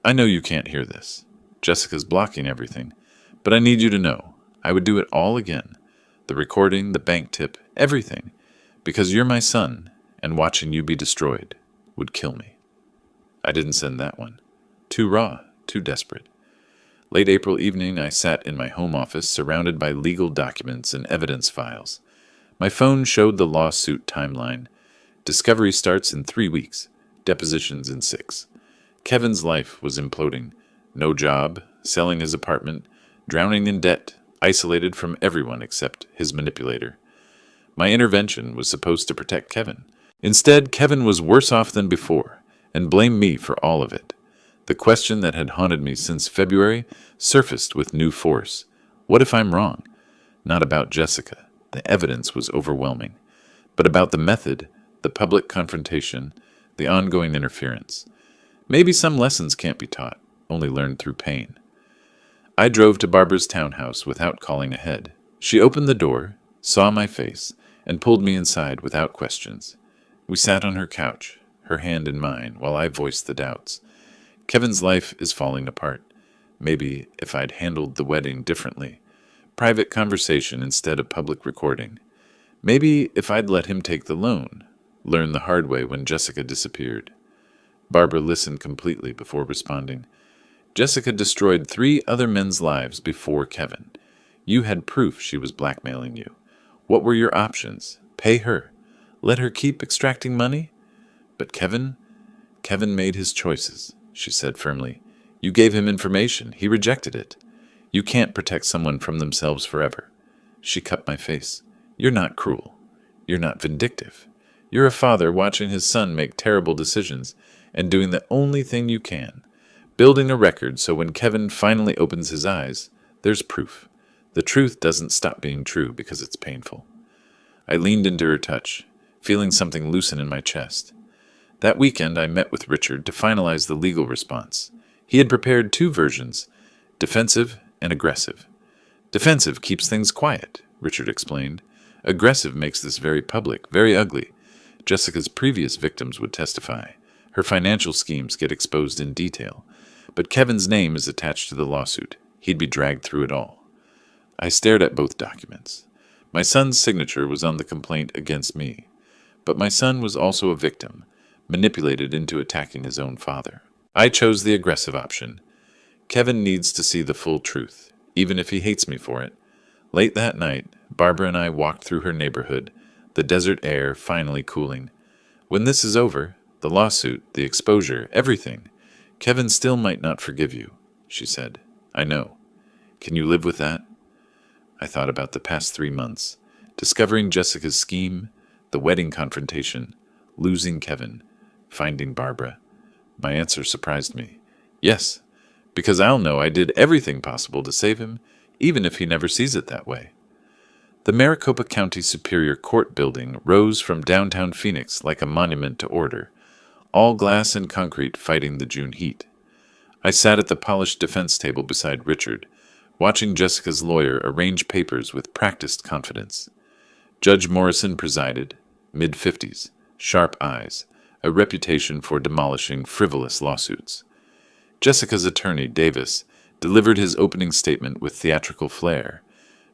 I know you can't hear this. Jessica's blocking everything, but I need you to know I would do it all again. The recording, the bank tip, everything. Because you're my son, and watching you be destroyed would kill me. I didn't send that one. Too raw, too desperate. Late April evening, I sat in my home office surrounded by legal documents and evidence files. My phone showed the lawsuit timeline. Discovery starts in 3 weeks, depositions in 6. Kevin's life was imploding. No job, selling his apartment, drowning in debt, isolated from everyone except his manipulator. My intervention was supposed to protect Kevin. Instead, Kevin was worse off than before, and blamed me for all of it. The question that had haunted me since February surfaced with new force. What if I'm wrong? Not about Jessica. The evidence was overwhelming. But about the method, the public confrontation, the ongoing interference. Maybe some lessons can't be taught, only learned through pain. I drove to Barbara's townhouse without calling ahead. She opened the door, saw my face, and pulled me inside without questions. We sat on her couch, her hand in mine, while I voiced the doubts. Kevin's life is falling apart. Maybe if I'd handled the wedding differently. Private conversation instead of public recording. Maybe if I'd let him take the loan. Learn the hard way when Jessica disappeared. Barbara listened completely before responding. Jessica destroyed 3 other men's lives before Kevin. You had proof she was blackmailing you. What were your options? Pay her. Let her keep extracting money? But Kevin made his choices, she said firmly. You gave him information. He rejected it. You can't protect someone from themselves forever. She cut my face. You're not cruel. You're not vindictive. You're a father watching his son make terrible decisions and doing the only thing you can. Building a record so when Kevin finally opens his eyes, there's proof. The truth doesn't stop being true because it's painful. I leaned into her touch, feeling something loosen in my chest. That weekend, I met with Richard to finalize the legal response. He had prepared 2 versions, defensive and aggressive. Defensive keeps things quiet, Richard explained. Aggressive makes this very public, very ugly. Jessica's previous victims would testify. Her financial schemes get exposed in detail. But Kevin's name is attached to the lawsuit. He'd be dragged through it all. I stared at both documents. My son's signature was on the complaint against me. But my son was also a victim, manipulated into attacking his own father. I chose the aggressive option. Kevin needs to see the full truth, even if he hates me for it. Late that night, Barbara and I walked through her neighborhood, the desert air finally cooling. When this is over, the lawsuit, the exposure, everything, Kevin still might not forgive you, she said. I know. Can you live with that? I thought about the past 3 months, discovering Jessica's scheme, the wedding confrontation, losing Kevin, finding Barbara. My answer surprised me. Yes, because I'll know I did everything possible to save him, even if he never sees it that way. The Maricopa County Superior Court building rose from downtown Phoenix like a monument to order, all glass and concrete fighting the June heat. I sat at the polished defense table beside Richard, watching Jessica's lawyer arrange papers with practiced confidence. Judge Morrison presided, mid-50s, sharp eyes, a reputation for demolishing frivolous lawsuits. Jessica's attorney, Davis, delivered his opening statement with theatrical flair.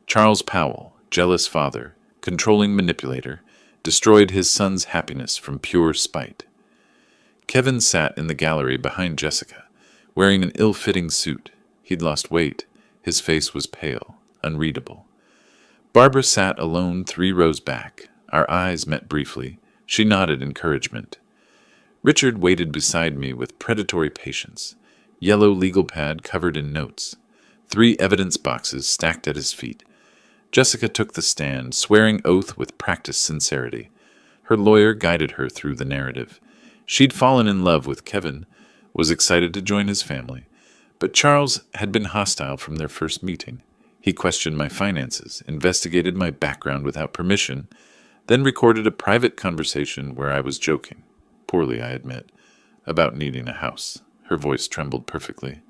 Charles Powell, jealous father, controlling manipulator, destroyed his son's happiness from pure spite. Kevin sat in the gallery behind Jessica, wearing an ill-fitting suit. He'd lost weight. His face was pale, unreadable. Barbara sat alone 3 rows back. Our eyes met briefly. She nodded encouragement. Richard waited beside me with predatory patience. yellow legal pad covered in notes, 3 evidence boxes stacked at his feet. Jessica took the stand, swearing oath with practiced sincerity. Her lawyer guided her through the narrative. She'd fallen in love with Kevin, was excited to join his family, but Charles had been hostile from their first meeting. He questioned my finances, investigated my background without permission, then recorded a private conversation where I was joking, poorly I admit, about needing a house. Her voice trembled perfectly.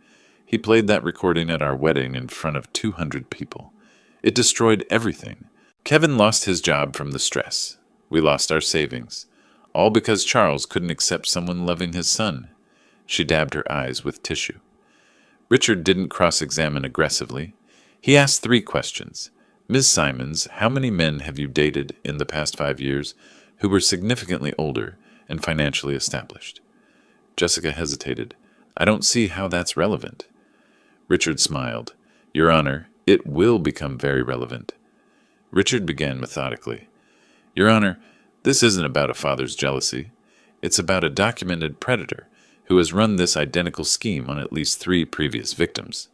He played that recording at our wedding in front of 200 people. It destroyed everything. Kevin lost his job from the stress. We lost our savings. All because Charles couldn't accept someone loving his son. She dabbed her eyes with tissue. Richard didn't cross-examine aggressively. He asked 3 questions. Ms. Simons, how many men have you dated in the past 5 years who were significantly older and financially established? Jessica hesitated. I don't see how that's relevant. Richard smiled. Your Honor, it will become very relevant. Richard began methodically. Your Honor, this isn't about a father's jealousy. It's about a documented predator who has run this identical scheme on at least 3 previous victims.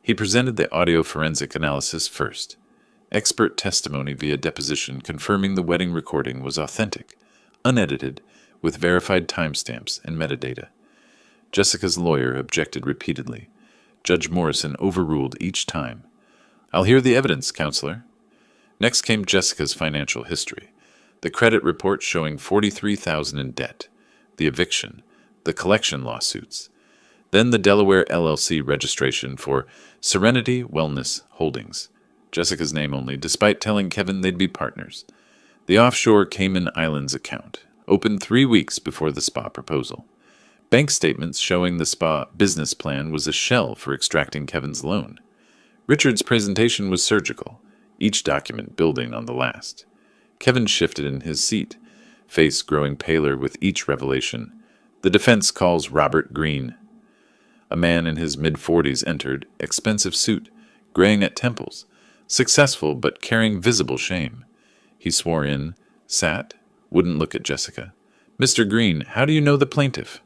He presented the audio forensic analysis first. Expert testimony via deposition confirming the wedding recording was authentic, unedited, with verified timestamps and metadata. Jessica's lawyer objected repeatedly. Judge Morrison overruled each time. I'll hear the evidence, counselor. Next came Jessica's financial history. The credit report showing $43,000 in debt, the eviction, the collection lawsuits, then the Delaware LLC registration for Serenity Wellness Holdings, Jessica's name only, despite telling Kevin they'd be partners. The offshore Cayman Islands account, opened 3 weeks before the spa proposal. Bank statements showing the spa business plan was a shell for extracting Kevin's loan. Richard's presentation was surgical, each document building on the last. Kevin shifted in his seat, face growing paler with each revelation. The defense calls Robert Green. A man in his mid-40s entered, expensive suit, graying at temples, successful but carrying visible shame. He swore in, sat, wouldn't look at Jessica. Mr. Green, how do you know the plaintiff?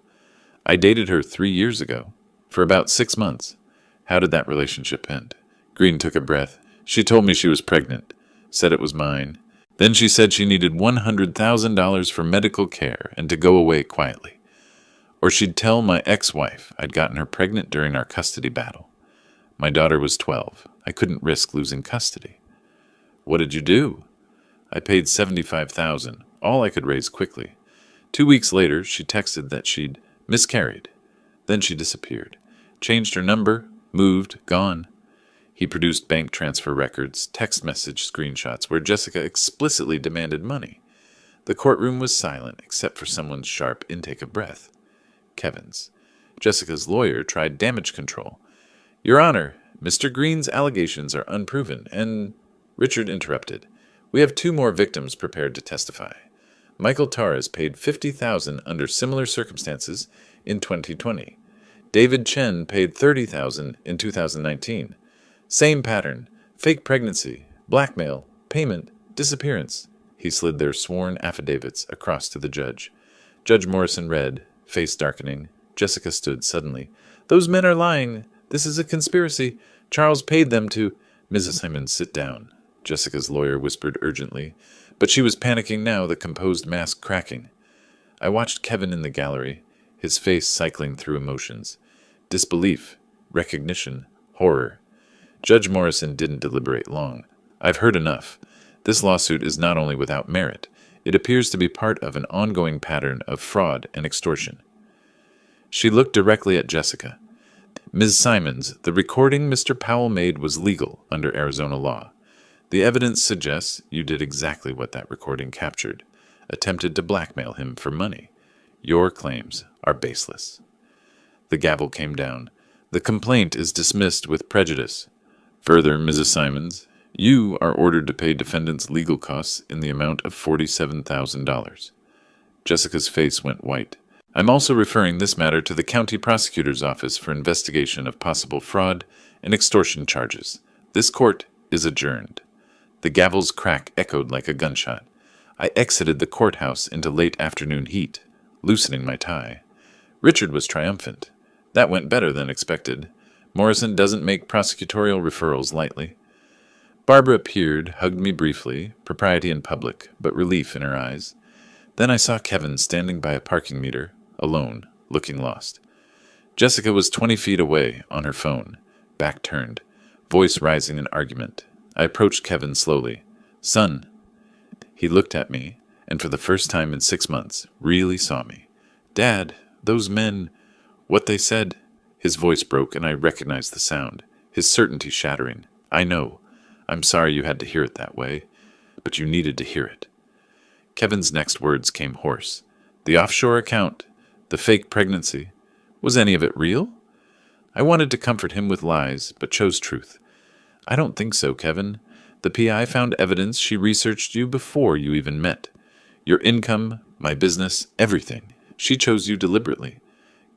I dated her 3 years ago, for about 6 months. How did that relationship end? Green took a breath. She told me she was pregnant, said it was mine. Then she said she needed $100,000 for medical care and to go away quietly. Or she'd tell my ex-wife I'd gotten her pregnant during our custody battle. My daughter was 12. I couldn't risk losing custody. What did you do? I paid $75,000, all I could raise quickly. 2 weeks later, she texted that she'd miscarried. Then she disappeared. Changed her number, moved, gone. He produced bank transfer records, text message screenshots where Jessica explicitly demanded money. The courtroom was silent except for someone's sharp intake of breath. Kevin's. Jessica's lawyer tried damage control. Your Honor, Mr. Green's allegations are unproven, and Richard interrupted. We have 2 more victims prepared to testify. Michael Torres paid $50,000 under similar circumstances in 2020. David Chen paid $30,000 in 2019. Same pattern, fake pregnancy, blackmail, payment, disappearance. He slid their sworn affidavits across to the judge. Judge Morrison read, face darkening. Jessica stood suddenly. Those men are lying. This is a conspiracy. Charles paid them to... Mrs. Simons, sit down, Jessica's lawyer whispered urgently. But she was panicking now, the composed mask cracking. I watched Kevin in the gallery, his face cycling through emotions. Disbelief, recognition, horror. Judge Morrison didn't deliberate long. I've heard enough. This lawsuit is not only without merit, it appears to be part of an ongoing pattern of fraud and extortion. She looked directly at Jessica. Ms. Simons, the recording Mr. Powell made was legal under Arizona law. The evidence suggests you did exactly what that recording captured, attempted to blackmail him for money. Your claims are baseless. The gavel came down. The complaint is dismissed with prejudice. Further, Mrs. Simons, you are ordered to pay defendants' legal costs in the amount of $47,000. Jessica's face went white. I'm also referring this matter to the county prosecutor's office for investigation of possible fraud and extortion charges. This court is adjourned. The gavel's crack echoed like a gunshot. I exited the courthouse into late afternoon heat, loosening my tie. Richard was triumphant. That went better than expected. Morrison doesn't make prosecutorial referrals lightly. Barbara appeared, hugged me briefly, propriety in public, but relief in her eyes. Then I saw Kevin standing by a parking meter, alone, looking lost. Jessica was 20 feet away, on her phone, back turned, voice rising in argument. I approached Kevin slowly. "Son." He looked at me, and for the first time in 6 months, really saw me. "Dad, those men, what they said." His voice broke, and I recognized the sound, his certainty shattering. "I know. I'm sorry you had to hear it that way, but you needed to hear it." Kevin's next words came hoarse. "The offshore account, the fake pregnancy. Was any of it real?" I wanted to comfort him with lies, but chose truth. "I don't think so, Kevin. The PI found evidence she researched you before you even met. Your income, my business, everything. She chose you deliberately."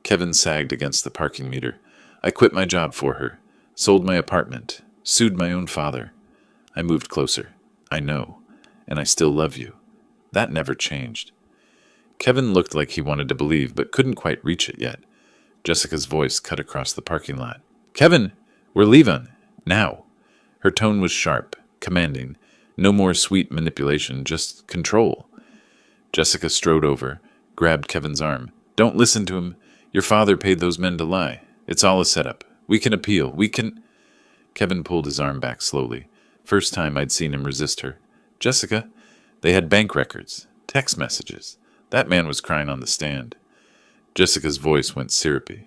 Kevin sagged against the parking meter. "I quit my job for her, sold my apartment, sued my own father." I moved closer. "I know, and I still love you. That never changed." Kevin looked like he wanted to believe, but couldn't quite reach it yet. Jessica's voice cut across the parking lot. "Kevin, we're leaving. Now." Her tone was sharp, commanding. No more sweet manipulation, just control. Jessica strode over, grabbed Kevin's arm. "Don't listen to him. Your father paid those men to lie. It's all a setup. We can appeal. We can—" Kevin pulled his arm back slowly. First time I'd seen him resist her. "Jessica, they had bank records, text messages. That man was crying on the stand." Jessica's voice went syrupy.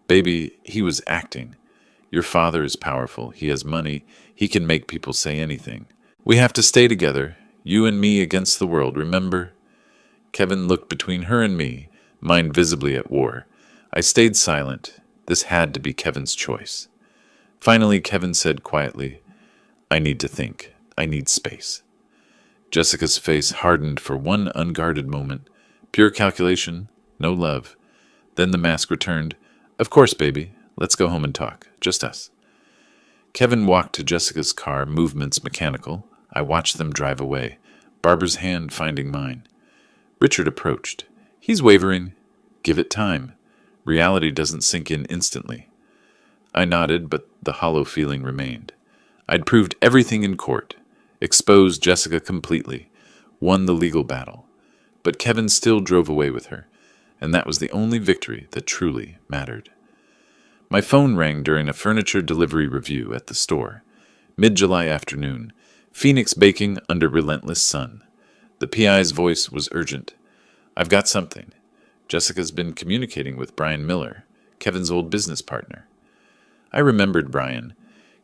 "Baby, he was acting. Your father is powerful. He has money. He can make people say anything. We have to stay together. You and me against the world, remember?" Kevin looked between her and me, mind visibly at war. I stayed silent. This had to be Kevin's choice. Finally, Kevin said quietly, "I need to think. I need space." Jessica's face hardened for one unguarded moment. Pure calculation, no love. Then the mask returned. "Of course, baby. Let's go home and talk. Just us." Kevin walked to Jessica's car, movements mechanical. I watched them drive away, Barbara's hand finding mine. Richard approached. "He's wavering. Give it time. Reality doesn't sink in instantly." I nodded, but the hollow feeling remained. I'd proved everything in court, exposed Jessica completely, won the legal battle. But Kevin still drove away with her, and that was the only victory that truly mattered. My phone rang during a furniture delivery review at the store. Mid-July afternoon, Phoenix baking under relentless sun. The PI's voice was urgent. "I've got something. Jessica's been communicating with Brian Miller, Kevin's old business partner." I remembered Brian.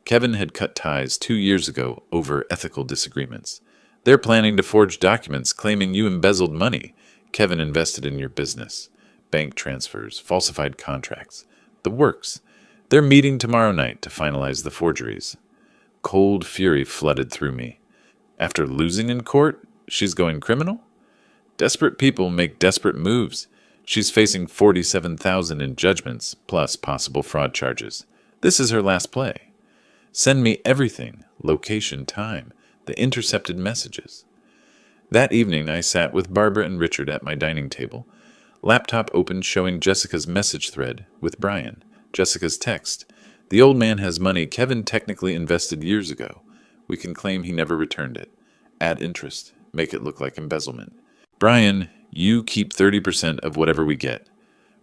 Kevin had cut ties 2 years ago over ethical disagreements. "They're planning to forge documents claiming you embezzled money. Kevin invested in your business. Bank transfers, falsified contracts. The works. They're meeting tomorrow night to finalize the forgeries." Cold fury flooded through me. After losing in court, she's going criminal? Desperate people make desperate moves. She's facing $47,000 in judgments, plus possible fraud charges. This is her last play. Send me everything, location, time, the intercepted messages. That evening I sat with Barbara and Richard at my dining table. Laptop open showing Jessica's message thread with Brian. Jessica's text. "The old man has money Kevin technically invested years ago. We can claim he never returned it. Add interest. Make it look like embezzlement. Brian, you keep 30% of whatever we get."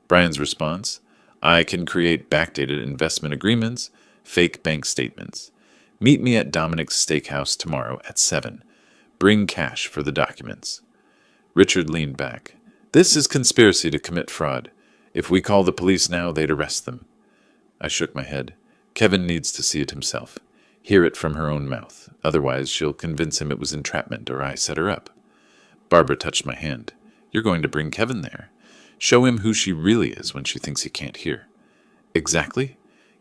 Brian's response. "I can create backdated investment agreements, fake bank statements. Meet me at Dominic's Steakhouse tomorrow at 7. Bring cash for the documents." Richard leaned back. "This is conspiracy to commit fraud. If we call the police now, they'd arrest them." I shook my head. Kevin needs to see it himself. Hear it from her own mouth. Otherwise, she'll convince him it was entrapment or I set her up. Barbara touched my hand. "You're going to bring Kevin there. Show him who she really is when she thinks he can't hear." "Exactly?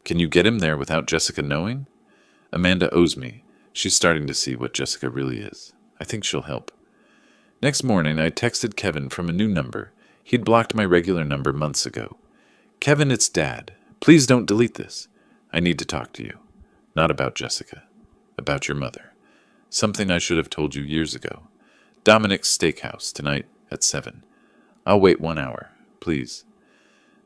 Can you get him there without Jessica knowing?" "Amanda owes me. She's starting to see what Jessica really is. I think she'll help." Next morning, I texted Kevin from a new number. He'd blocked my regular number months ago. "Kevin, it's Dad. Please don't delete this. I need to talk to you. Not about Jessica. About your mother. Something I should have told you years ago. Dominic's Steakhouse tonight at 7. I'll wait 1 hour, please."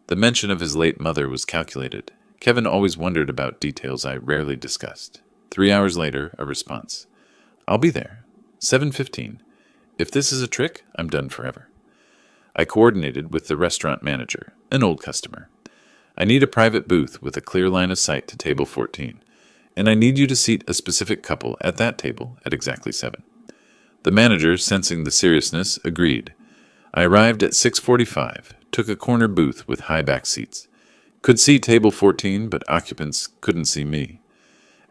The mention of his late mother was calculated. Kevin always wondered about details I rarely discussed. 3 hours later, a response. I'll be there. 7:15. If this is a trick, I'm done forever. I coordinated with the restaurant manager, an old customer. I need a private booth with a clear line of sight to table 14, and I need you to seat a specific couple at that table at exactly 7. The manager, sensing the seriousness, agreed. I arrived at 6:45, took a corner booth with high back seats. Could see table 14, but occupants couldn't see me.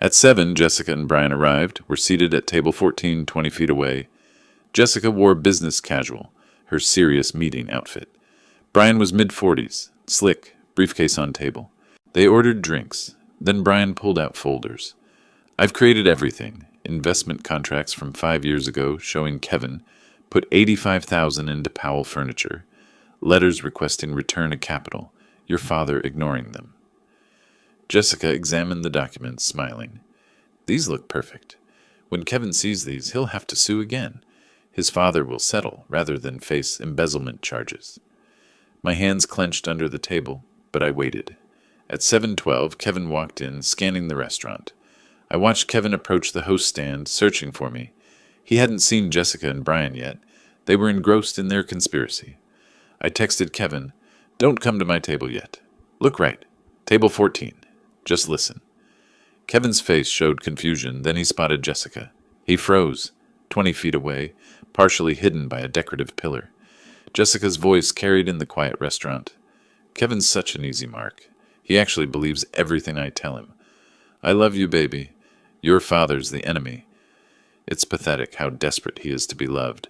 At 7, Jessica and Brian arrived, were seated at table 14, 20 feet away. Jessica wore business casual, her serious meeting outfit. Brian was mid-40s, slick, briefcase on table. They ordered drinks. Then Brian pulled out folders. I've created everything. Investment contracts from 5 years ago showing Kevin put $85,000 into Powell Furniture. Letters requesting return of capital. Your father ignoring them. Jessica examined the documents, smiling. These look perfect. When Kevin sees these, he'll have to sue again. His father will settle rather than face embezzlement charges. My hands clenched under the table, but I waited. At 7:12, Kevin walked in, scanning the restaurant. I watched Kevin approach the host stand, searching for me. He hadn't seen Jessica and Brian yet. They were engrossed in their conspiracy. I texted Kevin, "Don't come to my table yet. Look right. Table 14. Just listen." Kevin's face showed confusion, then he spotted Jessica. He froze, 20 feet away, partially hidden by a decorative pillar. Jessica's voice carried in the quiet restaurant. Kevin's such an easy mark. He actually believes everything I tell him. I love you, baby. Your father's the enemy. It's pathetic how desperate he is to be loved.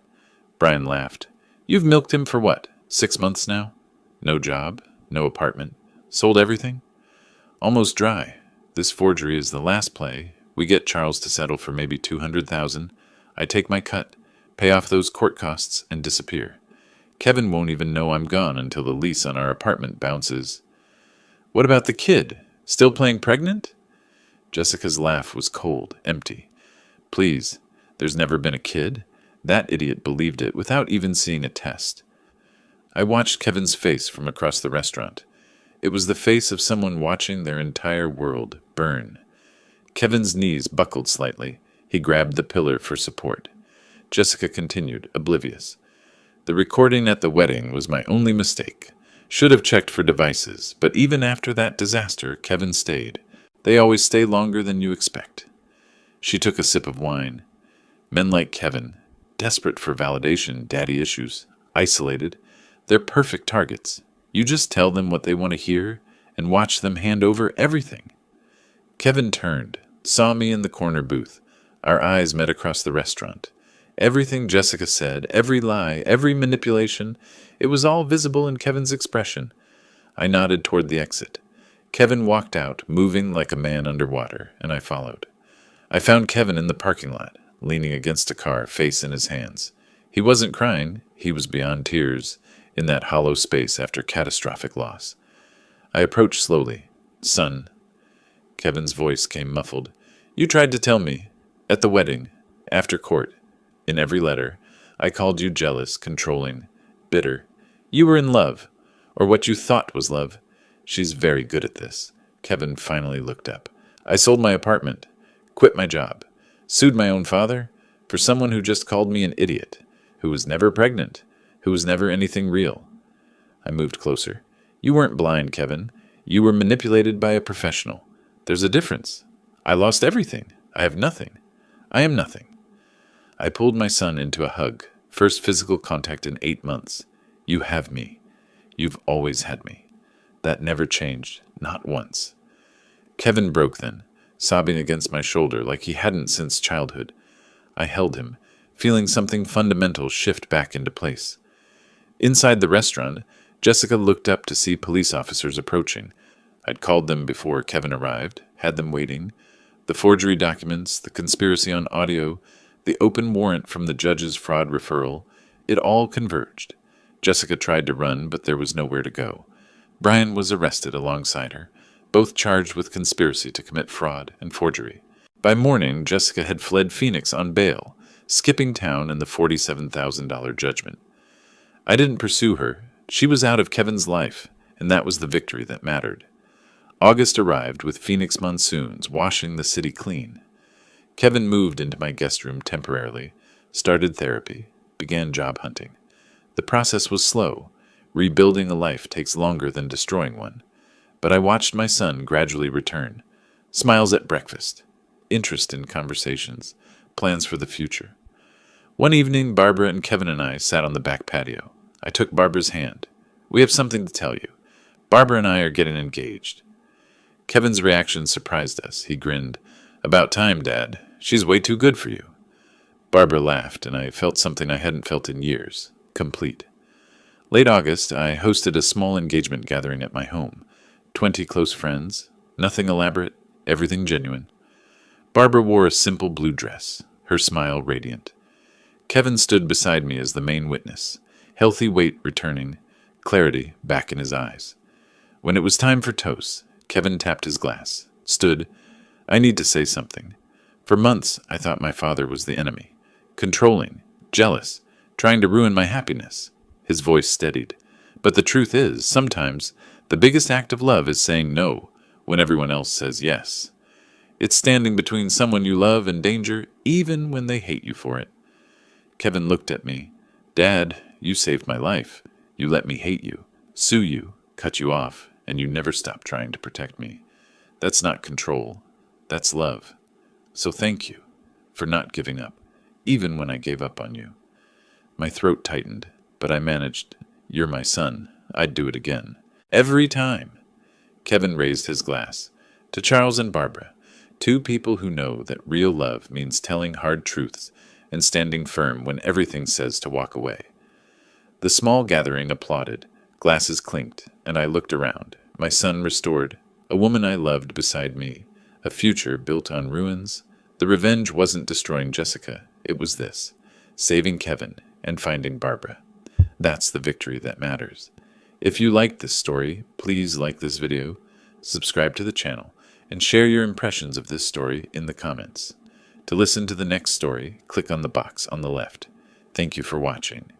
Brian laughed. You've milked him for what, 6 months now? No job, no apartment, sold everything? Almost dry. This forgery is the last play. We get Charles to settle for maybe $200,000. I take my cut, pay off those court costs, and disappear. Kevin won't even know I'm gone until the lease on our apartment bounces. What about the kid? Still playing pregnant? Jessica's laugh was cold, empty. Please, there's never been a kid. That idiot believed it without even seeing a test. I watched Kevin's face from across the restaurant. It was the face of someone watching their entire world burn. Kevin's knees buckled slightly. He grabbed the pillar for support. Jessica continued, oblivious. The recording at the wedding was my only mistake. Should have checked for devices, but even after that disaster, Kevin stayed. They always stay longer than you expect. She took a sip of wine. Men like Kevin, desperate for validation, daddy issues, isolated, they're perfect targets. You just tell them what they want to hear and watch them hand over everything. Kevin turned, saw me in the corner booth. Our eyes met across the restaurant. Everything Jessica said, every lie, every manipulation, it was all visible in Kevin's expression. I nodded toward the exit. Kevin walked out, moving like a man underwater, and I followed. I found Kevin in the parking lot, leaning against a car, face in his hands. He wasn't crying, he was beyond tears, in that hollow space after catastrophic loss. I approached slowly. Son. Kevin's voice came muffled. You tried to tell me. At the wedding. After court. In every letter. I called you jealous, controlling, bitter. You were in love. Or what you thought was love. She's very good at this. Kevin finally looked up. I sold my apartment. Quit my job. Sued my own father. For someone who just called me an idiot. Who was never pregnant. Who was never anything real. I moved closer. You weren't blind, Kevin. You were manipulated by a professional. There's a difference. I lost everything. I have nothing. I am nothing. I pulled my son into a hug. First physical contact in 8 months. You have me. You've always had me. That never changed. Not once. Kevin broke then, sobbing against my shoulder like he hadn't since childhood. I held him, feeling something fundamental shift back into place. Inside the restaurant, Jessica looked up to see police officers approaching. I'd called them before Kevin arrived, had them waiting. The forgery documents, the conspiracy on audio, the open warrant from the judge's fraud referral, it all converged. Jessica tried to run, but there was nowhere to go. Brian was arrested alongside her, both charged with conspiracy to commit fraud and forgery. By morning, Jessica had fled Phoenix on bail, skipping town in the $47,000 judgment. I didn't pursue her. She was out of Kevin's life, and that was the victory that mattered. August arrived with Phoenix monsoons washing the city clean. Kevin moved into my guest room temporarily, started therapy, began job hunting. The process was slow. Rebuilding a life takes longer than destroying one. But I watched my son gradually return. Smiles at breakfast, interest in conversations, plans for the future. One evening, Barbara and Kevin and I sat on the back patio. I took Barbara's hand. "We have something to tell you. Barbara and I are getting engaged." Kevin's reaction surprised us. He grinned. "About time, Dad. She's way too good for you." Barbara laughed, and I felt something I hadn't felt in years. Complete. Late August, I hosted a small engagement gathering at my home. 20 close friends. Nothing elaborate, everything genuine. Barbara wore a simple blue dress, her smile radiant. Kevin stood beside me as the main witness, healthy weight returning, clarity back in his eyes. When it was time for toast, Kevin tapped his glass, stood. "I need to say something. For months, I thought my father was the enemy. Controlling, jealous, trying to ruin my happiness." His voice steadied. "But the truth is, sometimes, the biggest act of love is saying no when everyone else says yes. It's standing between someone you love and danger, even when they hate you for it." Kevin looked at me. "Dad, you saved my life. You let me hate you, sue you, cut you off, and you never stopped trying to protect me. That's not control. That's love. So thank you for not giving up, even when I gave up on you." My throat tightened, but I managed. "You're my son. I'd do it again. Every time." Kevin raised his glass. "To Charles and Barbara, two people who know that real love means telling hard truths and standing firm when everything says to walk away." The small gathering applauded, glasses clinked, and I looked around. My son restored, a woman I loved beside me, a future built on ruins. The revenge wasn't destroying Jessica, it was this, saving Kevin and finding Barbara. That's the victory that matters. If you liked this story, please like this video, subscribe to the channel, and share your impressions of this story in the comments. To listen to the next story, click on the box on the left. Thank you for watching.